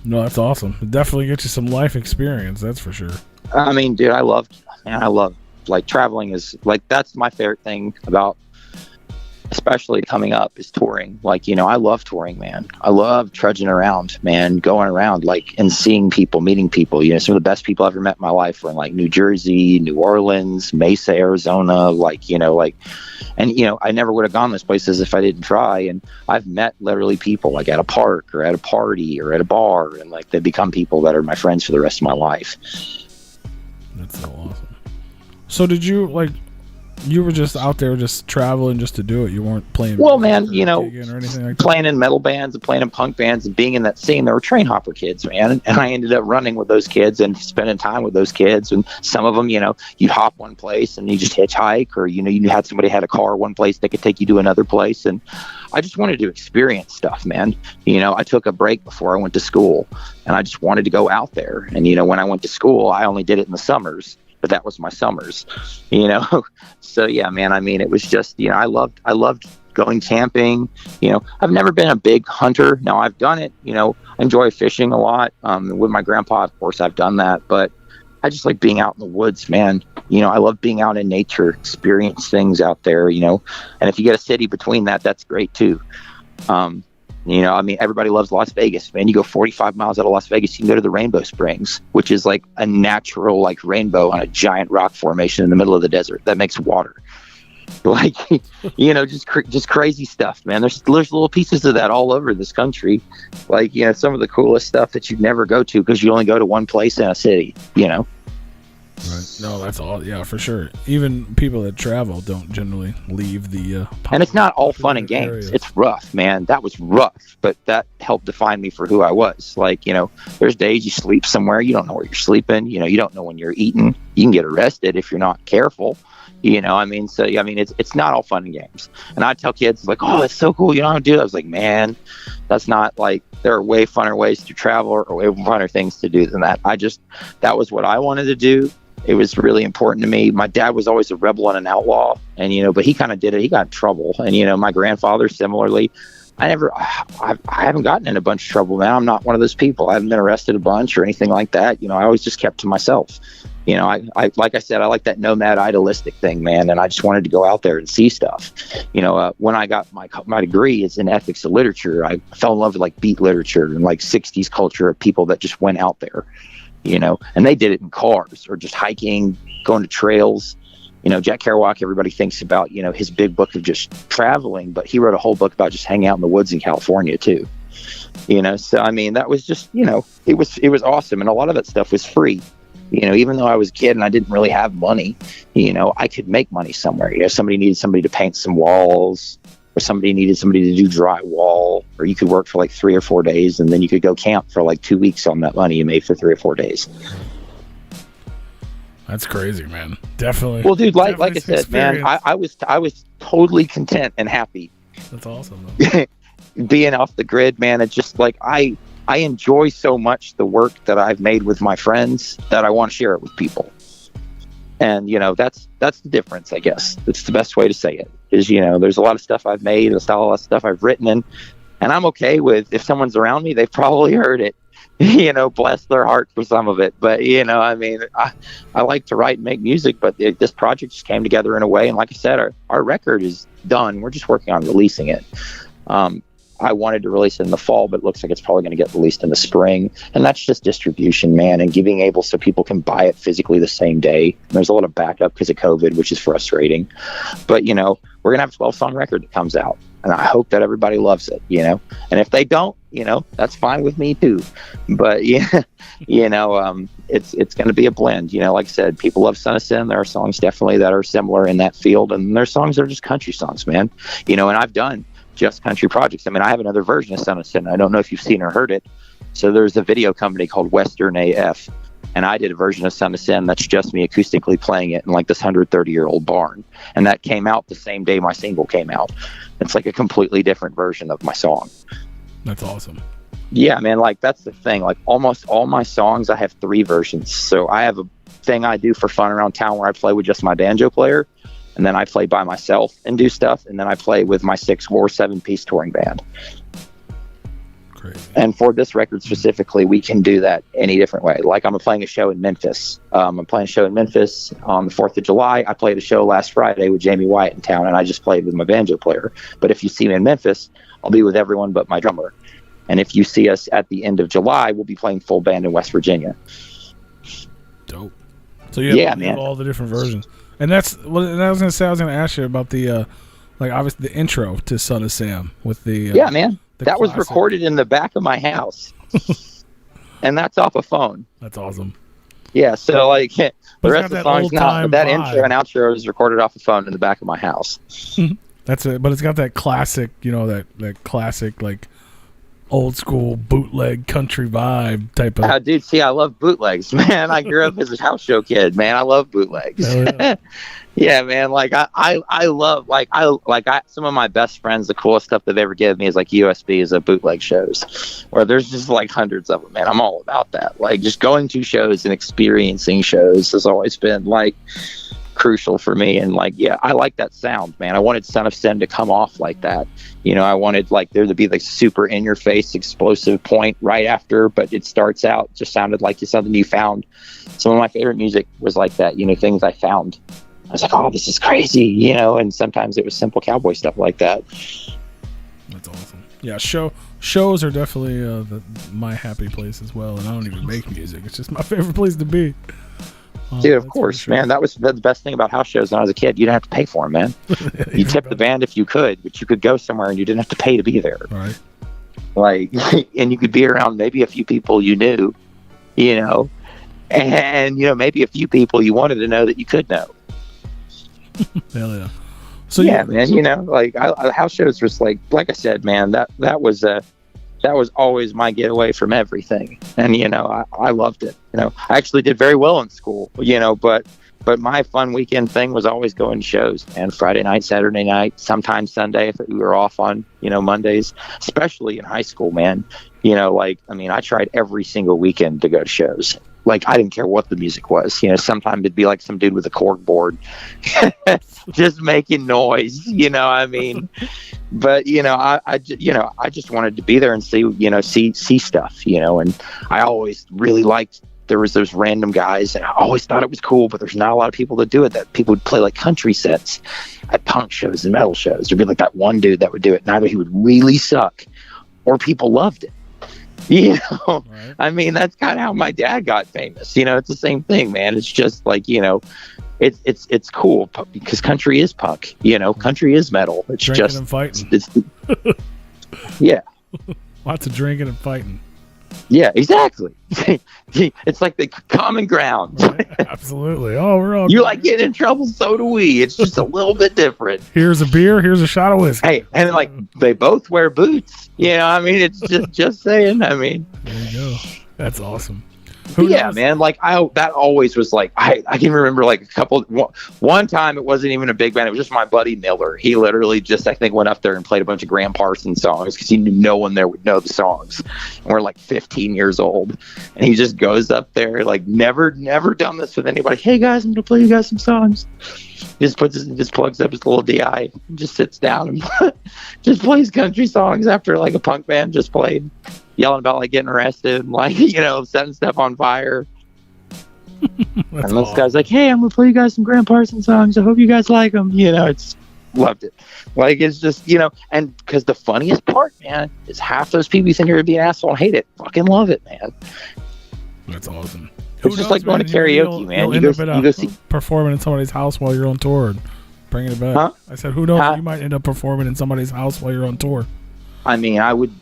No, that's awesome. It definitely gets you some life experience, that's for sure. Dude, I love like traveling is like, that's my favorite thing about, especially coming up, is touring. Like, I love touring, man. I love trudging around, man, going around like and seeing people, meeting people. Some of the best people I've ever met in my life were in like New Jersey, New Orleans, Mesa, Arizona, I never would have gone those places if I didn't try. And I've met literally people like at a park or at a party or at a bar, and like they become people that are my friends for the rest of my life. That's so awesome. So did you, like, You were just out there just traveling just to do it. You weren't playing. Well, man, you know, or anything like that. playing in metal bands and playing in punk bands and being in that scene, there were train hopper kids, man. And I ended up running with those kids and spending time with those kids. And some of them, you know, you'd hop one place and you just hitchhike, or, you know, you had somebody had a car one place that could take you to another place. And I just wanted to experience stuff, man. You know, I took a break before I went to school and I just wanted to go out there. And, you know, when I went to school, I only did it in the summers. But that was my summers, you know? So yeah, man, I mean, it was just, you know, I loved going camping. You know, I've never been a big hunter. Now I've done it, you know, I enjoy fishing a lot. With my grandpa, of course, I've done that, but I just like being out in the woods, man. You know, I love being out in nature, experience things out there, you know, and if you get a city between that, that's great too. You know, I mean, everybody loves Las Vegas, man. You go 45 miles out of Las Vegas, you can go to the Rainbow Springs, which is like a natural, like, rainbow on a giant rock formation in the middle of the desert that makes water. Like, you know, just crazy stuff, man. There's little pieces of that all over this country. Like, you know, some of the coolest stuff that you'd never go to because you only go to one place in a city, you know? Right. No, that's all. Yeah, for sure. Even people that travel don't generally leave the. And it's not all fun and games. Areas. It's rough, man. That was rough, but that helped define me for who I was. Like, you know, there's days you sleep somewhere, you don't know where you're sleeping. You know, you don't know when you're eating. You can get arrested if you're not careful. You know, I mean, so, I mean, it's not all fun and games. And I tell kids, like, oh, that's so cool, you know how to do it. I was like, man, that's not, like, there are way funner ways to travel or way funner things to do than that. That was what I wanted to do. It was really important to me. My dad was always a rebel and an outlaw, and, you know, but he kind of did it. He got in trouble. And, you know, my grandfather, similarly, I haven't gotten in a bunch of trouble, man. I'm not one of those people. I haven't been arrested a bunch or anything like that. You know, I always just kept to myself. You know, I like I said, I like that nomad idealistic thing, man. And I just wanted to go out there and see stuff. You know, when I got my degree is in ethics of literature, I fell in love with, like, beat literature and, like, 60s culture of people that just went out there, you know, and they did it in cars or just hiking, going to trails. You know, Jack Kerouac, everybody thinks about, you know, his big book of just traveling, but he wrote a whole book about just hanging out in the woods in California too. You know, so I mean, that was just, you know, it was awesome. And a lot of that stuff was free. You know, even though I was a kid and I didn't really have money, you know, I could make money somewhere. You know, somebody needed somebody to paint some walls, or somebody needed somebody to do drywall, or you could work for like 3 or 4 days and then you could go camp for like 2 weeks on that money you made for 3 or 4 days. That's crazy, man. Definitely. Well, dude, like I said, experience. Man, I was totally content and happy. That's awesome, being off the grid, man. It's just like I enjoy so much the work that I've made with my friends that I want to share it with people. And, you know, that's the difference, I guess. It's the best way to say it is, you know, there's a lot of stuff I've made, a lot of stuff I've written, and I'm okay with, if someone's around me, they've probably heard it. You know, bless their heart for some of it. But, you know, I mean, I like to write and make music, but this project just came together in a way. And like I said, our record is done. We're just working on releasing it. I wanted to release it in the fall, but it looks like it's probably going to get released in the spring. And that's just distribution, man, and being able so people can buy it physically the same day. And there's a lot of backup because of COVID, which is frustrating. But, you know, we're going to have a 12-song record that comes out. And I hope that everybody loves it, you know. And if they don't, you know, that's fine with me too. But yeah, you know, it's going to be a blend. You know, like I said, people love Son of Sin. There are songs definitely that are similar in that field, and there's songs that are just country songs, man. You know, and I've done just country projects. I mean, I have another version of Son of Sin. I don't know if you've seen or heard it. So there's a video company called Western AF, and I did a version of Son of Sin that's just me acoustically playing it in like this 130-year-old barn. And that came out the same day my single came out. It's like a completely different version of my song. That's awesome. Yeah, man, like that's the thing. Like almost all my songs, I have 3 versions. So I have a thing I do for fun around town where I play with just my banjo player, and then I play by myself and do stuff, and then I play with my 6 or 7-piece touring band. Crazy. And for this record specifically, we can do that any different way. Like I'm playing a show in Memphis. I'm playing a show in Memphis on the 4th of July. I played a show last Friday with Jamie Wyatt in town, and I just played with my banjo player. But if you see me in Memphis, I'll be with everyone but my drummer. And if you see us at the end of July, we'll be playing full band in West Virginia. Dope. So you have all the different versions. And that's what I was going to say. I was going to ask you about the, like, obviously the intro to Son of Sam with the. Yeah, man. That was recorded in the back of my house. And that's off a phone. That's awesome. Yeah, so like the rest of the songs now, but that vibe. intro and outro is recorded off a phone in the back of my house. That's it. But it's got that classic, that classic like old school bootleg country vibe type of. Dude, see, I love bootlegs, man. I grew up as a house show kid, man. I love bootlegs. Yeah. Yeah, man. Like I love some of my best friends. The coolest stuff that they ever give me is like USBs of bootleg shows, where there's just like hundreds of them. Man, I'm all about that. Like just going to shows and experiencing shows has always been like crucial for me. And like, yeah, I like that sound, man. I wanted Son of Sin to come off like that. I wanted like there to be like super in your face explosive point right after, but it starts out just sounded like something you found. Some of my favorite music was like that. Things I found. I was like, oh, this is crazy, and sometimes it was simple cowboy stuff like that. That's awesome. Yeah, shows are definitely my happy place as well, and I don't even make music. It's just my favorite place to be. Dude, of course, sure. Man. That was the best thing about house shows when I was a kid. You didn't have to pay for them, man. You tipped the band if you could, but you could go somewhere and you didn't have to pay to be there. Right. Like, and you could be around maybe a few people you knew, and, maybe a few people you wanted to know that you could know. Hell yeah. So yeah, man, like house shows was like I said, man, that was always my getaway from everything. And, I loved it. I actually did very well in school, but my fun weekend thing was always going to shows, and Friday night, Saturday night, sometimes Sunday if we were off on, Mondays, especially in high school, man. I tried every single weekend to go to shows. Like, I didn't care what the music was. Sometimes it'd be like some dude with a cork board just making noise, But, I just wanted to be there and see stuff, and I always really liked, there was those random guys, and I always thought it was cool, but there's not a lot of people that do it, that people would play like country sets at punk shows and metal shows. There'd be like that one dude that would do it, and either he would really suck or people loved it. Right. That's kind of how my dad got famous. It's the same thing, man. It's just like, it's cool because country is punk, country is metal. It's drinking just and fighting. Yeah. Lots of drinking and fighting. Yeah, exactly. It's like the common ground. Right? Absolutely. Oh, we're all. You like getting in trouble, so do we. It's just a little bit different. Here's a beer. Here's a shot of whiskey. Hey, and like they both wear boots. It's just saying. There you go. That's awesome. Yeah, man. Like that always was like I can remember like one time it wasn't even a big band. It was just my buddy Miller. He literally just I think went up there and played a bunch of Graham Parsons songs because he knew no one there would know the songs. And we're like 15 years old, and he just goes up there like never done this with anybody. Hey guys, I'm gonna play you guys some songs. He just plugs up his little DI, and just sits down and just plays country songs after like a punk band just played. Yelling about like getting arrested and like, setting stuff on fire. And this guy's like, hey, I'm going to play you guys some Graham Parsons songs. I hope you guys like them. It's loved it. Like, it's just, and because the funniest part, man, is half those people you think are going to be an asshole and hate it. Fucking love it, man. That's awesome. It's just like going to karaoke, man. You go see performing in somebody's house while you're on tour and bringing it back. Huh? I said, who knows? You might end up performing in somebody's house while you're on tour. I would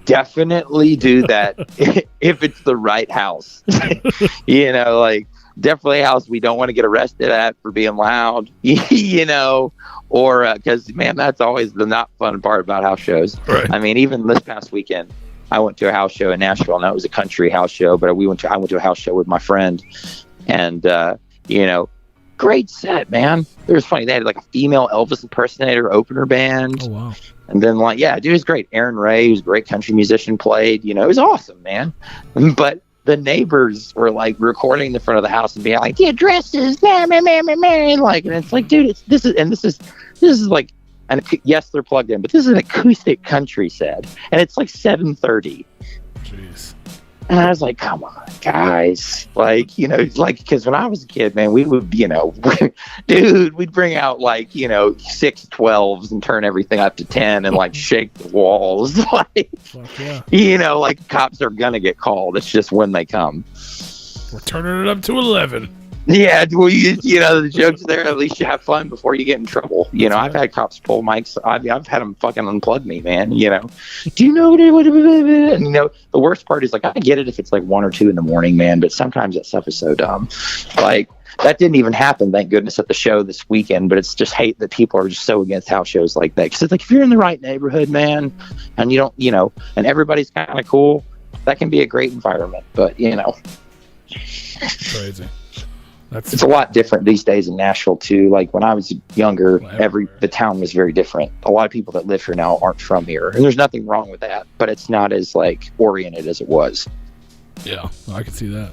definitely do that if it's the right house. Like definitely a house we don't want to get arrested at for being loud, or because man, that's always the not fun part about house shows. Right. Even this past weekend I went to a house show in Nashville, and that was a country house show, but I went to a house show with my friend, and great set, man. It was funny. They had like a female Elvis impersonator opener band. Oh wow. And then like, yeah, dude, it was great. Aaron Ray, who's a great country musician, played, it was awesome, man. But the neighbors were like recording the front of the house and being like, the addresses, like, and it's like, dude, this is like, yes, they're plugged in, but this is an acoustic country set, and it's like 7:30. Jeez. And I was like, come on, guys. Like, because when I was a kid, man, we would, dude, we'd bring out like, 6 12s and turn everything up to 10 and like shake the walls. Like, yeah. Like cops are going to get called. It's just when they come. We're turning it up to 11. Yeah, well, you know, the joke's there. At least you have fun before you get in trouble. You know, I've had cops pull mics. I've had them fucking unplug me, man. You know, do you know what? And you know, the worst part is like I get it if it's like 1 or 2 in the morning, man. But sometimes that stuff is so dumb. Like that didn't even happen, thank goodness, at the show this weekend. But it's just hate that people are just so against house shows like that. Because it's like if you're in the right neighborhood, man, and you don't, you know, and everybody's kind of cool, that can be a great environment. But you know, crazy. It's a lot different these days in Nashville too. Like when I was younger, the town was very different. A lot of people that live here now aren't from here, and there's nothing wrong with that. But it's not as like oriented as it was. Yeah, I can see that.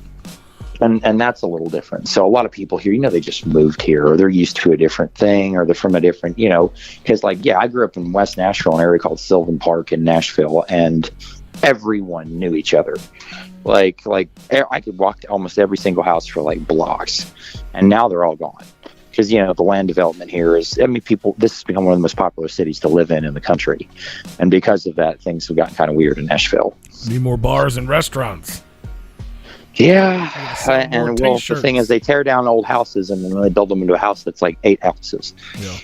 And that's a little different. So a lot of people here, you know, they just moved here, or they're used to a different thing, or they're from a different, you know, because like I grew up in West Nashville, an area called Sylvan Park in Nashville, and everyone knew each other. Like I could walk to almost every single house for like blocks, and now they're all gone because, you know, the land development here is, I mean, this has become one of the most popular cities to live in the country, and because of that, things have gotten kind of weird in Nashville. Need more bars and restaurants. Yeah, and well, the thing is, they tear down old houses and then they build them into a house that's like 8 houses. Yeah.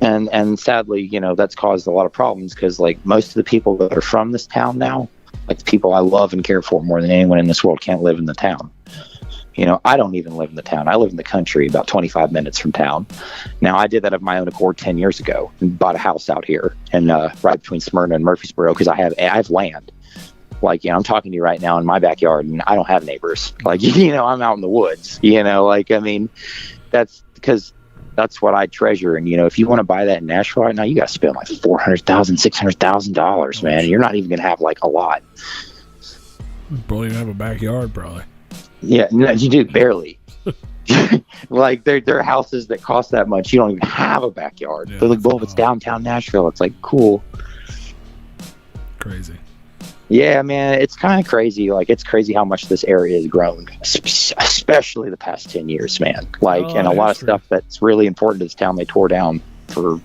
And sadly, you know, that's caused a lot of problems because like most of the people that are from this town now, like the people I love and care for more than anyone in this world, can't live in the town. You know, I don't even live in the town. I live in the country, about 25 minutes from town. Now, I did that of my own accord 10 years ago and bought a house out here and right between Smyrna and Murfreesboro because I have land. Like, you know, I'm talking to you right now in my backyard and I don't have neighbors. Like, you know, I'm out in the woods, you know, like, I mean, that's because that's what I treasure. And, you know, if you want to buy that in Nashville right now, you got to spend like $400,000, $600,000, man. You're not even going to have like a lot. Probably even have a backyard, probably. Yeah, no, you do, barely. Like, there are houses that cost that much. You don't even have a backyard. Yeah, they're like, well, if it's downtown Nashville, it's like, cool. Crazy. Yeah, man, it's kind of crazy. Like, it's crazy how much this area has grown, especially the past 10 years, man. Like, and a lot of stuff that's really important to this town, they tore down for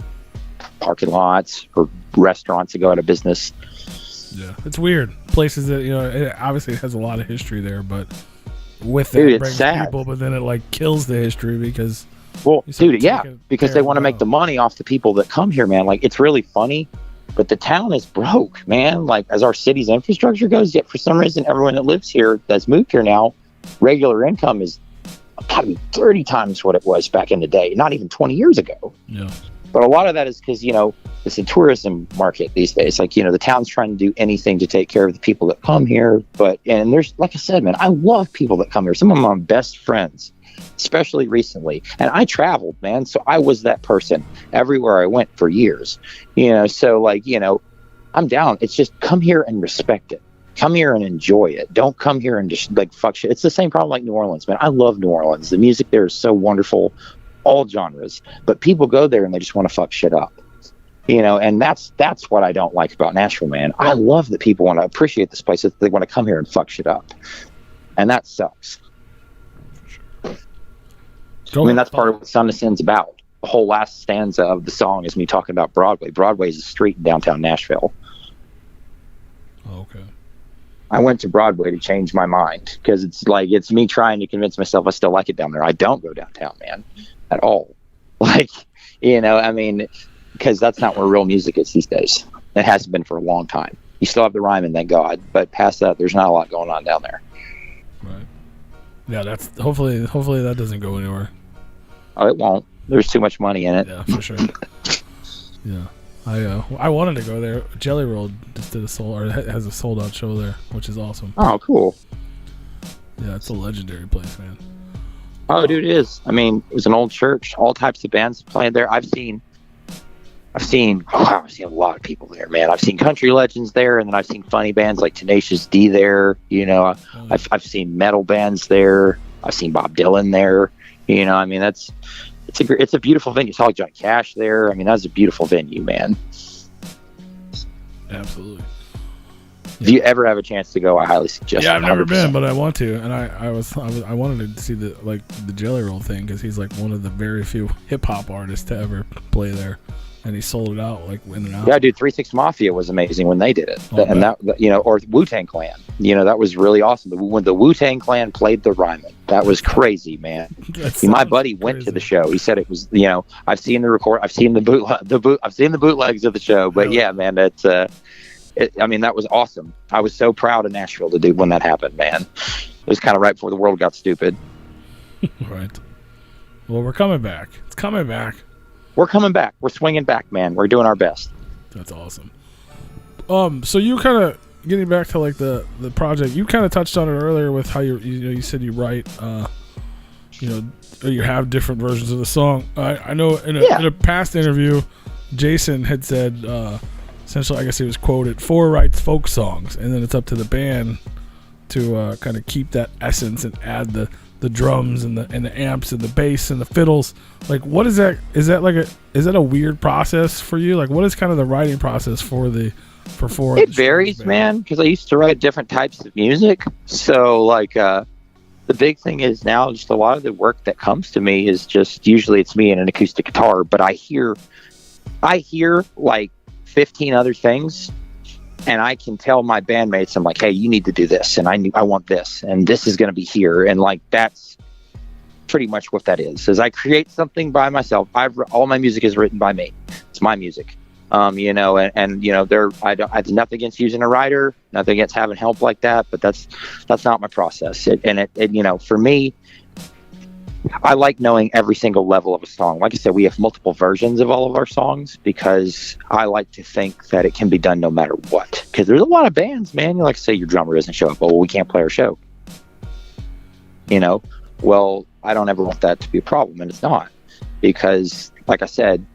parking lots, for restaurants that go out of business. Yeah, it's weird. Places that, you know, it obviously has a lot of history there, but with that, it brings people, but then it, like, kills the history because... Well, dude, yeah, because they want to make the money off the people that come here, man. Like, it's really funny. But the town is broke, man. Like, as our city's infrastructure goes, yet for some reason, everyone that lives here, that's moved here now, regular income is probably 30 times what it was back in the day, not even 20 years ago. Yeah. But a lot of that is because, you know, it's a tourism market these days. Like, you know, the town's trying to do anything to take care of the people that come here. And there's, like I said, man, I love people that come here. Some of my best friends, especially recently. And I traveled, man. So I was that person everywhere I went for years, you know, so like, you know, I'm down. It's just come here and respect it. Come here and enjoy it. Don't come here and just like fuck shit. It's the same problem like New Orleans, man. I love New Orleans. The music there is so wonderful, all genres, but people go there and they just want to fuck shit up, you know, and that's what I don't like about Nashville, man. I love that people want to appreciate this place. They want to come here and fuck shit up. And that sucks. I mean, that's part of what Son of Sin's about. The whole last stanza of the song is me talking about Broadway. Broadway is a street in downtown Nashville. Okay. I went to Broadway to change my mind because it's like, it's me trying to convince myself I still like it down there. I don't go downtown, man, at all. Like, you know, I mean, because that's not where real music is these days. It hasn't been for a long time. You still have the Ryman, thank God, but past that, there's not a lot going on down there. Right. Yeah, that's hopefully that doesn't go anywhere. Oh, it won't. There's too much money in it. Yeah, for sure. Yeah, I wanted to go there. Jelly Roll just did has a sold out show there, which is awesome. Oh, cool. Yeah, it's a legendary place, man. Oh, dude, it is. I mean, it was an old church. All types of bands played there. I've seen a lot of people there, man. I've seen country legends there, and then I've seen funny bands like Tenacious D there. You know, I've seen metal bands there. I've seen Bob Dylan there. You know, I mean, it's a beautiful venue. It's all John Cash there. I mean, that's a beautiful venue, man. Absolutely. If you ever have a chance to go, I highly suggest. Yeah, I've never been, but I want to. And I wanted to see the Jelly Roll thing because he's like one of the very few hip hop artists to ever play there. and he sold it out like in and out. Yeah, dude, 3-6 Mafia was amazing when they did it, Oh, and that, you know, or Wu-Tang Clan, you know, that was really awesome. When the Wu-Tang Clan played the Ryman, that was crazy, man. My buddy went to the show. He said it was, you know, I've seen the bootlegs of the show, but yeah, man, I mean, that was awesome. I was so proud of Nashville to do when that happened, man. It was kind of right before the world got stupid. Right. Well, we're coming back. It's coming back. We're coming back. We're swinging back, man. We're doing our best. That's awesome. So you kind of getting back to like the project. You kind of touched on it earlier with how you said you write, you know, you have different versions of the song. I know in a past interview, Jason had said essentially, I guess he was quoted, "Four writes folk songs, and then it's up to the band to kind of keep that essence and add the drums and the amps and the bass and the fiddles." Like, what is that? Is that a weird process for you? Like, what is kind of the writing process for four? It varies, man, because I used to write different types of music. So like the big thing is now just a lot of the work that comes to me is just usually it's me and an acoustic guitar, but I hear like 15 other things. And I can tell my bandmates, I'm like, hey, you need to do this, and I want this, and this is going to be here, and like that's pretty much what that is I create something by myself. All my music is written by me. It's my music, you know, and you know, I have nothing against using a writer, nothing against having help like that, but that's not my process. It you know, for me, I like knowing every single level of a song. Like I said, we have multiple versions of all of our songs because I like to think that it can be done no matter what. Because there's a lot of bands, man. You like to say your drummer doesn't show up. Well, we can't play our show. You know? Well, I don't ever want that to be a problem, and it's not. Because, like I said,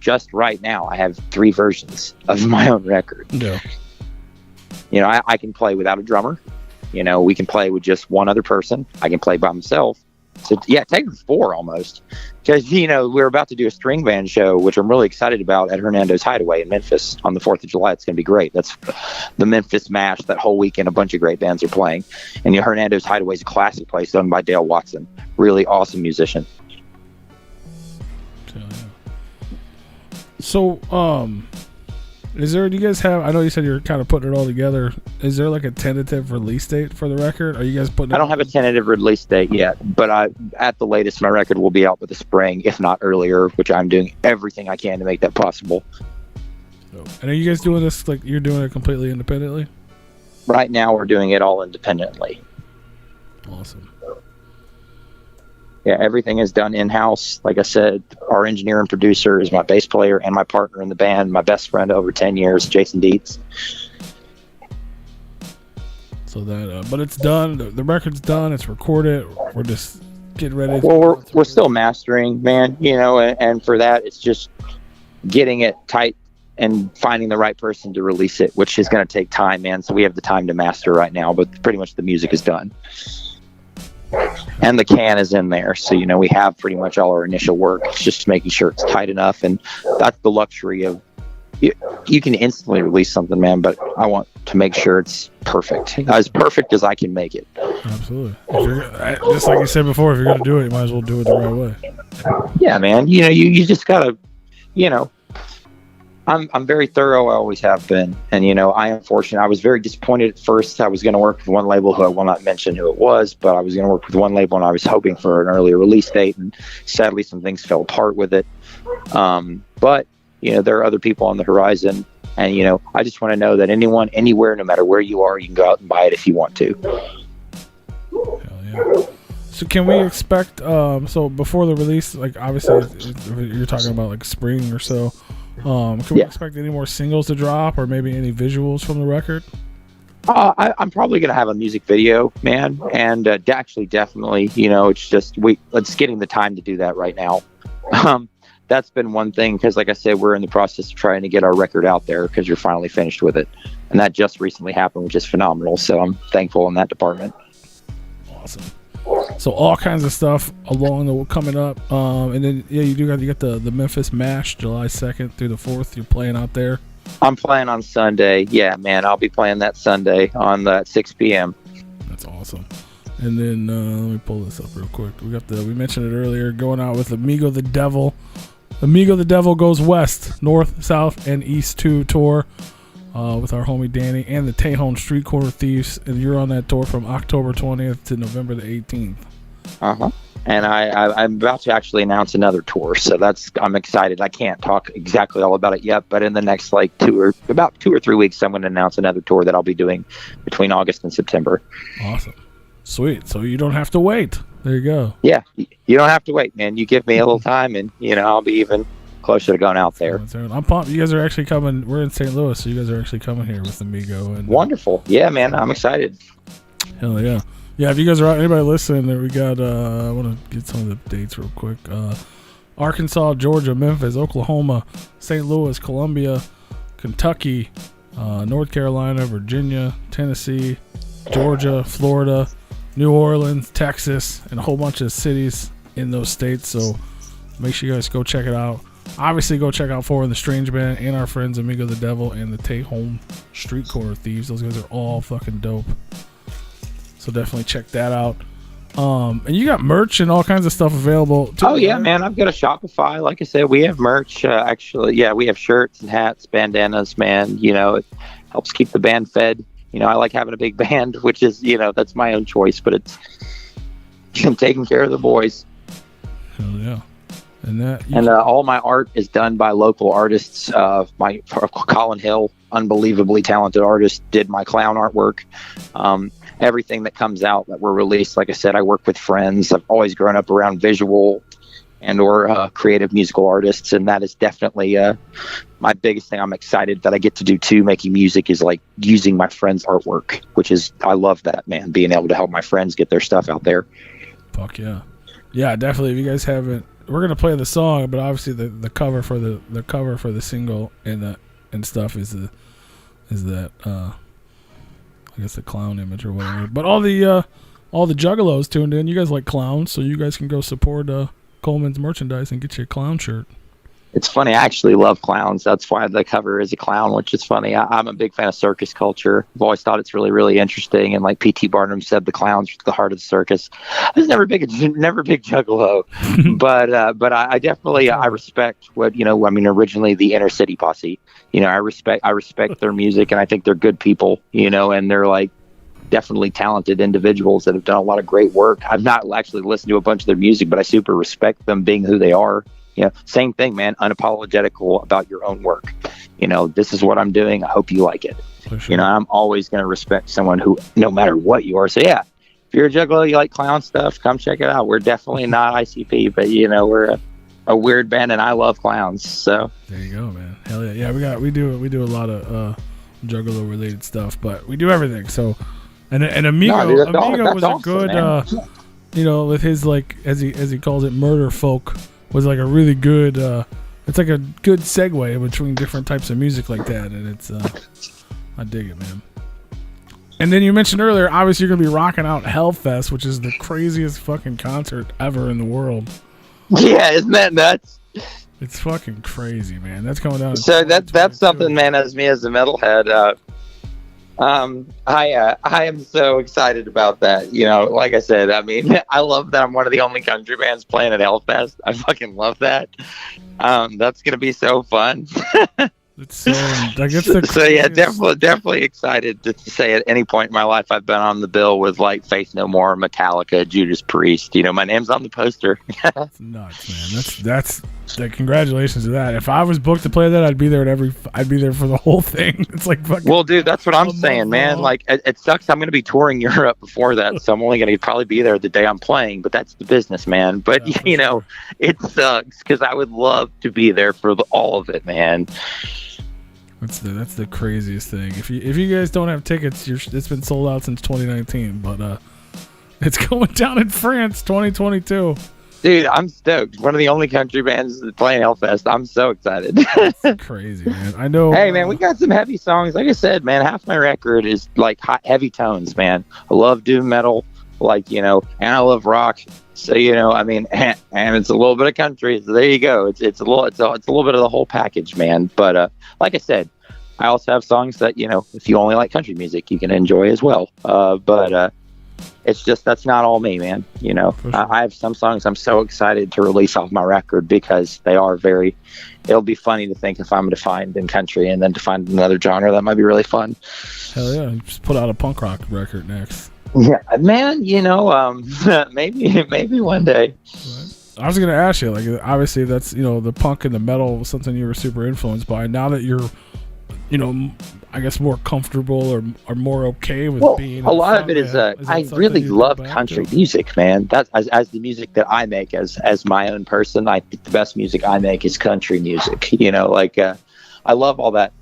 just right now, I have 3 versions of my own record. Yeah. You know, I can play without a drummer. You know, we can play with just one other person. I can play by myself. So yeah, technically 4 almost, because you know we're about to do a string band show, which I'm really excited about at Hernando's Hideaway in Memphis on the 4th of July. It's going to be great. That's the Memphis Mash. That whole weekend, a bunch of great bands are playing, and you know, Hernando's Hideaway is a classic place done by Dale Watson, really awesome musician. So, do you guys have? I know you said you're kind of putting it all together. Is there like a tentative release date for the record? Are you guys putting? I don't have a tentative release date yet, but at the latest, my record will be out by the spring, if not earlier. Which I'm doing everything I can to make that possible. And are you guys doing this like you're doing it completely independently? Right now, we're doing it all independently. Awesome. Yeah, everything is done in-house. Like I said, our engineer and producer is my bass player and my partner in the band, my best friend over 10 years, Jason Dietz. So that, but it's done. The record's done. It's recorded. We're just getting ready. Well, we're still mastering, man. You know, and for that, it's just getting it tight and finding the right person to release it, which is going to take time, man. So we have the time to master right now, but pretty much the music is done. And the can is in there, so you know we have pretty much all our initial work. It's just making sure it's tight enough, and that's the luxury of you can instantly release something, man, but I want to make sure it's perfect, as perfect as I can make it. Absolutely. Just like you said before, if you're going to do it, you might as well do it the right way. Yeah, man. You know, you just gotta, you know, I'm very thorough. I always have been. And, you know, I am fortunate. I was very disappointed at first. I was going to work with one label who I will not mention who it was, but I was going to work with one label and I was hoping for an earlier release date. And sadly, some things fell apart with it. But, you know, there are other people on the horizon. And, you know, I just want to know that anyone, anywhere, no matter where you are, you can go out and buy it if you want to. Hell yeah. So can we expect, so before the release, like obviously you're talking about like spring or so, can we expect any more singles to drop or maybe any visuals from the record? I'm probably going to have a music video, man. And actually, definitely, you know, it's just, it's getting the time to do that right now. That's been one thing, because like I said, we're in the process of trying to get our record out there because you're finally finished with it. And that just recently happened, which is phenomenal. So I'm thankful in that department. Awesome. So all kinds of stuff coming up, and then you got the Memphis Mash July 2nd through the 4th. You're playing out there. I'm playing on Sunday. Yeah, man, I'll be playing that Sunday on 6 p.m. That's awesome. And then let me pull this up real quick. We mentioned it earlier. Going out with Amigo the Devil Amigo the Devil Goes West, North, South, and East 2 tour with our homie Danny and the Tejon Street Corner Thieves. And you're on that tour from October 20th to November the 18th. Uh-huh. And I'm about to actually announce another tour, so I'm excited. I can't talk exactly all about it yet, but in the next about 2 or 3 weeks, I'm going to announce another tour that I'll be doing between August and September. Awesome. Sweet. So you don't have to wait. There you go. Yeah, you don't have to wait, man. You give me a little time, and I'll be even closer to going out there. I'm pumped. You guys are actually coming. We're in St. Louis, so you guys are actually coming here with Amigo. And wonderful. Yeah, man. I'm excited. Hell yeah. Yeah, if you guys are anybody listening, we got I want to get some of the dates real quick. Arkansas, Georgia, Memphis, Oklahoma, St. Louis, Columbia, Kentucky, North Carolina, Virginia, Tennessee, Georgia, Florida, New Orleans, Texas, and a whole bunch of cities in those states. So make sure you guys go check it out. Obviously, go check out For the Strange Band and our friends Amigo the Devil and the Tejon Street Corner Thieves. Those guys are all fucking dope. So definitely check that out. And you got merch and all kinds of stuff available too. Oh yeah, man. I've got a Shopify. Like I said, we have merch. Actually, yeah, we have shirts and hats, bandanas, man. It helps keep the band fed. I like having a big band, which is, that's my own choice, but it's taking care of the boys. Hell yeah. And all my art is done by local artists. Colin Hill, unbelievably talented artist, did my clown artwork. Everything that comes out that we're released, like I said, I work with friends. I've always grown up around visual and or creative musical artists, and that is definitely my biggest thing. I'm excited that I get to do too. Making music is like using my friends' artwork, which is, I love that, man. Being able to help my friends get their stuff out there. Fuck yeah, yeah, definitely. If you guys haven't, we're gonna play the song, but obviously the cover for the single and stuff is that I guess the clown image or whatever. But all the juggalos tuned in. You guys like clowns, so you guys can go support Coleman's merchandise and get you a clown shirt. It's funny. I actually love clowns. That's why the cover is a clown, which is funny. I'm a big fan of circus culture. I've always thought it's really, really interesting. And like P.T. Barnum said, the clown's the heart of the circus. I was never a big juggalo, but I definitely I respect what originally the Inner City Posse. I respect their music, and I think they're good people. And they're like definitely talented individuals that have done a lot of great work. I've not actually listened to a bunch of their music, but I super respect them being who they are. Same thing, man. Unapologetical about your own work. This is what I'm doing. I hope you like it. Sure. I'm always going to respect someone who, no matter what you are. So yeah, if you're a juggalo, you like clown stuff, come check it out. We're definitely not ICP, but we're a weird band, and I love clowns. So there you go, man. Hell yeah. Yeah, we do a lot of juggalo related stuff, but we do everything. So and Amigo, dude, Amigo was awesome, a good with his, like, as he calls it, murder folk, was like a really good it's like a good segue between different types of music like that, and it's I dig it, man. And then you mentioned earlier, obviously you're gonna be rocking out Hellfest, which is the craziest fucking concert ever in the world. Yeah, isn't that nuts? It's fucking crazy, man. That's coming down. So that's something, man. As me as a metalhead, I am so excited about that. Like I said, I mean, I love that I'm one of the only country bands playing at Hellfest. I fucking love that. That's gonna be so fun. It's so, yeah, definitely excited to say at any point in my life I've been on the bill with like Faith No More, Metallica, Judas Priest. My name's on the poster. That's nuts, man. That's like, congratulations to that. If I was booked to play that, I'd be there I'd be there for the whole thing. It's like fucking. Well, dude, that's what I'm saying, man. Like, it sucks. I'm going to be touring Europe before that, so I'm only going to probably be there the day I'm playing. But that's the business, man. But sure. It sucks because I would love to be there for all of it, man. That's the craziest thing. If you guys don't have tickets, it's been sold out since 2019, but it's going down in France 2022. Dude, I'm stoked. One of the only country bands playing Hellfest. I'm so excited. That's crazy, man. I know. Hey, man, we got some heavy songs. Like I said, man, half my record is like heavy tones, man. I love doom metal, and I love rock. So I mean, and it's a little bit of country. So there you go. It's a little bit of the whole package, man. But like I said, I also have songs that if you only like country music, you can enjoy as well. But it's just, that's not all me, man. You know, For sure. I have some songs I'm so excited to release off my record because they are very, it'll be funny to think if I'm defined in country and then to find another genre that might be really fun. Hell yeah. Just put out a punk rock record next. Yeah, man, you know, maybe one day. Right. I was going to ask you, like, obviously that's, you know, the punk and the metal was something you were super influenced by. Now that you're, you know, I guess more comfortable or more okay with being a lot of it is I really love country music, man. That's as the music that I make as my own person. I think the best music I make is country music. You know, like I love all that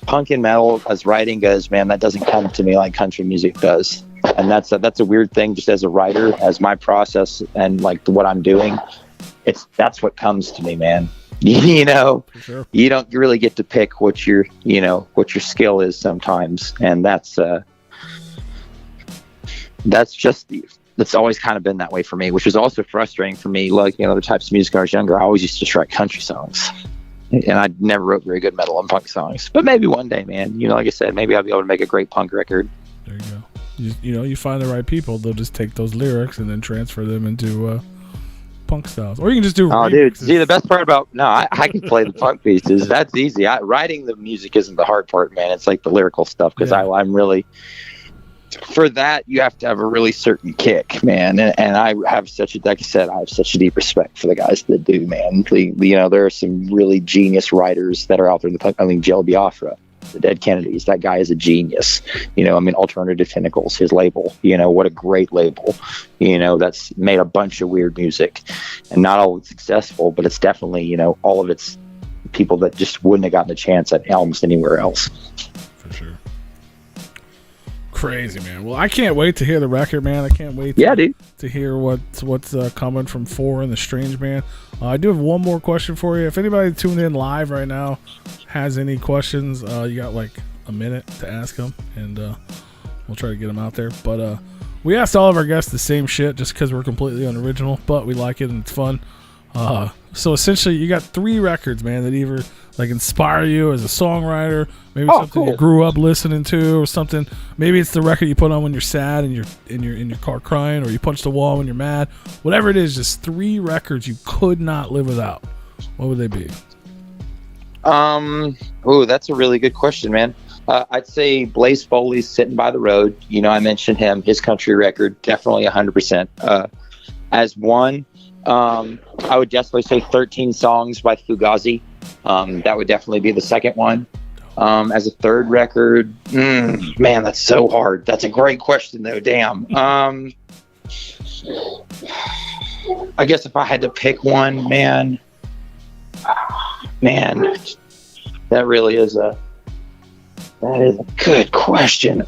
punk and metal as writing goes, man. That doesn't come to me like country music does, and that's a weird thing. Just as a writer, as my process and like what I'm doing, that's what comes to me, man. You know, sure. You don't really get to pick what your skill is sometimes, and that's always kind of been that way for me, which was also frustrating for me. Like, you know, the types of music I was younger, I always used to write country songs, and I never wrote very good metal and punk songs. But maybe one day, man, you know, like I said, maybe I'll be able to make a great punk record. There you go. You know, you find the right people, they'll just take those lyrics and then transfer them into punk styles, or you can just do remixes. Dude, see, the best part about I can play the punk pieces. That's easy. Writing the music isn't the hard part, man. It's like the lyrical stuff, because I'm really, for that you have to have a really certain kick, man, and I have like I said, I have such a deep respect for the guys that do, man. You know, there are some really genius writers that are out there in the punk. I mean, Jello Biafra, the Dead Kennedys, that guy is a genius. You know, I mean, Alternative Tentacles, his label, you know, what a great label, you know, that's made a bunch of weird music, and not all successful, but it's definitely, you know, all of it's people that just wouldn't have gotten a chance at almost anywhere else. For sure. Crazy, man. Well, I can't wait to hear the record, man. I can't wait to hear what's coming from 4 and the Strange Band. I do have one more question for you. If anybody tuned in live right now has any questions, you got like a minute to ask them, and we'll try to get them out there. But we asked all of our guests the same shit just because we're completely unoriginal, but we like it and it's fun. So essentially, you got 3 records, man, that either like inspire you as a songwriter, maybe something you grew up listening to, or something. Maybe it's the record you put on when you're sad and you're in your car crying, or you punch the wall when you're mad. Whatever it is, just 3 records you could not live without. What would they be? That's a really good question, man. I'd say Blaze Foley's Sitting by the Road. You know, I mentioned him, his country record, definitely 100%. As one, I would definitely say 13 Songs by Fugazi. That would definitely be the second one. As a third record, man, that's so hard. That's a great question, though. Damn. I guess if I had to pick one, man, that really is a good question.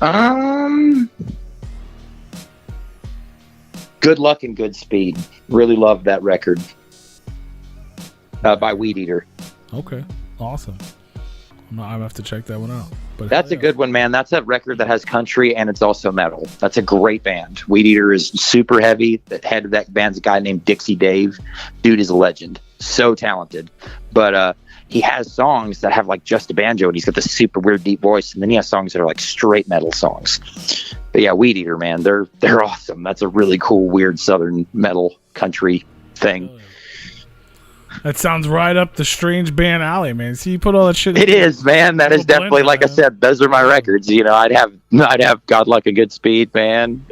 Good Luck and Goodspeed. Really loved that record. By Weed Eater. Okay, awesome. I have to check that one out. But that's a good one, man. That's a record that has country and it's also metal. That's a great band. Weed Eater is super heavy. The head of that band's a guy named Dixie Dave. Dude is a legend. So talented. But he has songs that have like just a banjo, and he's got this super weird deep voice, and then he has songs that are like straight metal songs. But yeah, Weed Eater, man, they're awesome. That's a really cool, weird southern metal country thing. That sounds right up the Strange Band alley, man. See, you put all that shit. It is, man. That is definitely, like I said, those are my records. You know, I'd have God Luck and Goodspeed, man.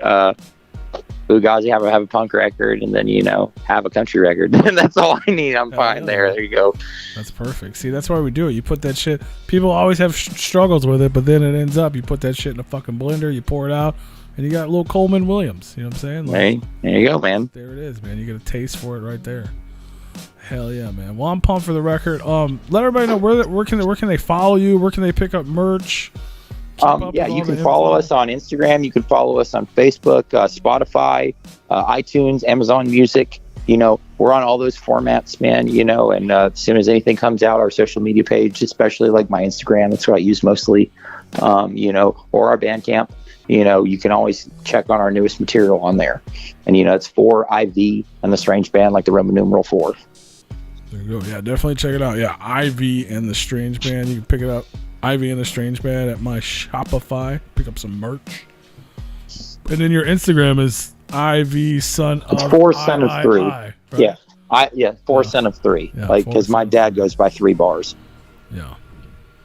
Fugazi, have a punk record, and then, you know, have a country record. And that's all I need. I'm fine there. There you go. That's perfect. See, that's why we do it. You put that shit. People always have struggles with it, but then it ends up, you put that shit in a fucking blender, you pour it out, and you got little Coleman Williams. You know what I'm saying? Like, hey, there you go, man. There it is, man. You get a taste for it right there. Hell yeah, man. Well, I'm pumped for the record. Let everybody know where can they follow you? Where can they pick up merch? You can follow us on Instagram. You can follow us on Facebook, Spotify, iTunes, Amazon Music. You know, we're on all those formats, man. You know, and as soon as anything comes out, our social media page, especially like my Instagram, that's what I use mostly. You know, or our Bandcamp. You know, you can always check on our newest material on there. And, you know, it's 4IV and the Strange Band, like the Roman numeral 4. There you go. Yeah, definitely check it out. Yeah, Ivy and the Strange Band. You can pick it up. Ivy and the Strange Band at my Shopify. Pick up some merch. And then your Instagram is IV son of. It's 4 son of 3. right? Yeah, 4 son of 3. Yeah, like 4 because my son of dad 3. goes by 3 bars. Yeah.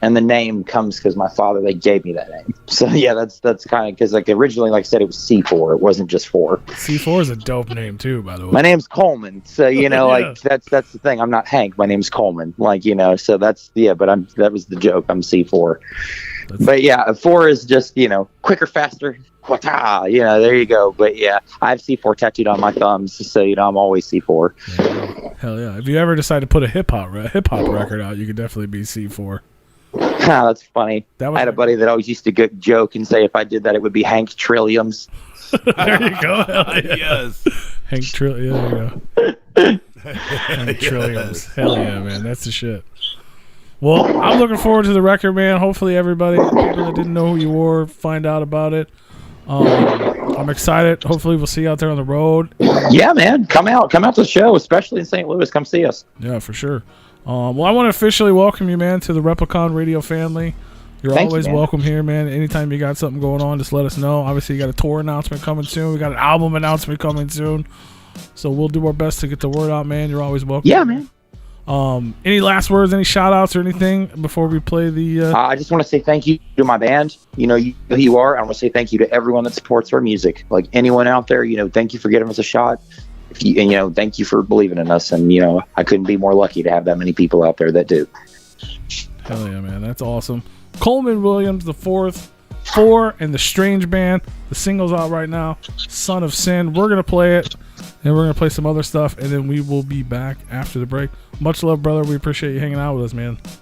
And the name comes because my father, they gave me that name. So yeah, that's kind of because like originally, like I said, it was C4. It wasn't just 4. C4 is a dope name too, by the way. My name's Coleman, so you know, Yeah. like that's the thing. I'm not Hank. My name's Coleman. Like so that's but that was the joke. I'm C4. But yeah, 4 is just quicker, faster. Wata, there you go. But yeah, I have C4 tattooed on my thumbs, so I'm always C4. Yeah. Hell yeah! If you ever decide to put a hip hop record out, you could definitely be C4. That's funny. I had a buddy that always used to joke and say if I did that, it would be Hank Trilliums. There you go. Hell yeah. Yes. Hank Trillium. There you go. Hank Trilliums. Hell yeah, man. That's the shit. Well, I'm looking forward to the record, man. Hopefully everybody, people that didn't know who you were, find out about it. I'm excited. Hopefully we'll see you out there on the road. Yeah, man. Come out to the show, especially in St. Louis. Come see us. Yeah, for sure. Well, I want to officially welcome you, man, to the Replicon Radio family. You're always welcome here, man. Anytime you got something going on, just let us know. Obviously, you got a tour announcement coming soon. We got an album announcement coming soon. So we'll do our best to get the word out, man. You're always welcome. Yeah, man. Any last words, any shout outs or anything before we play the I just want to say thank you to my band. You know who you are. I want to say thank you to everyone that supports our music. Like anyone out there, thank you for giving us a shot. Thank you for believing in us. And I couldn't be more lucky to have that many people out there that do. Hell yeah, man. That's awesome. Coleman Williams, the 4 and the Strange Band. The single's out right now. Son of Sin. We're gonna play it. And we're going to play some other stuff, and then we will be back after the break. Much love, brother. We appreciate you hanging out with us, man.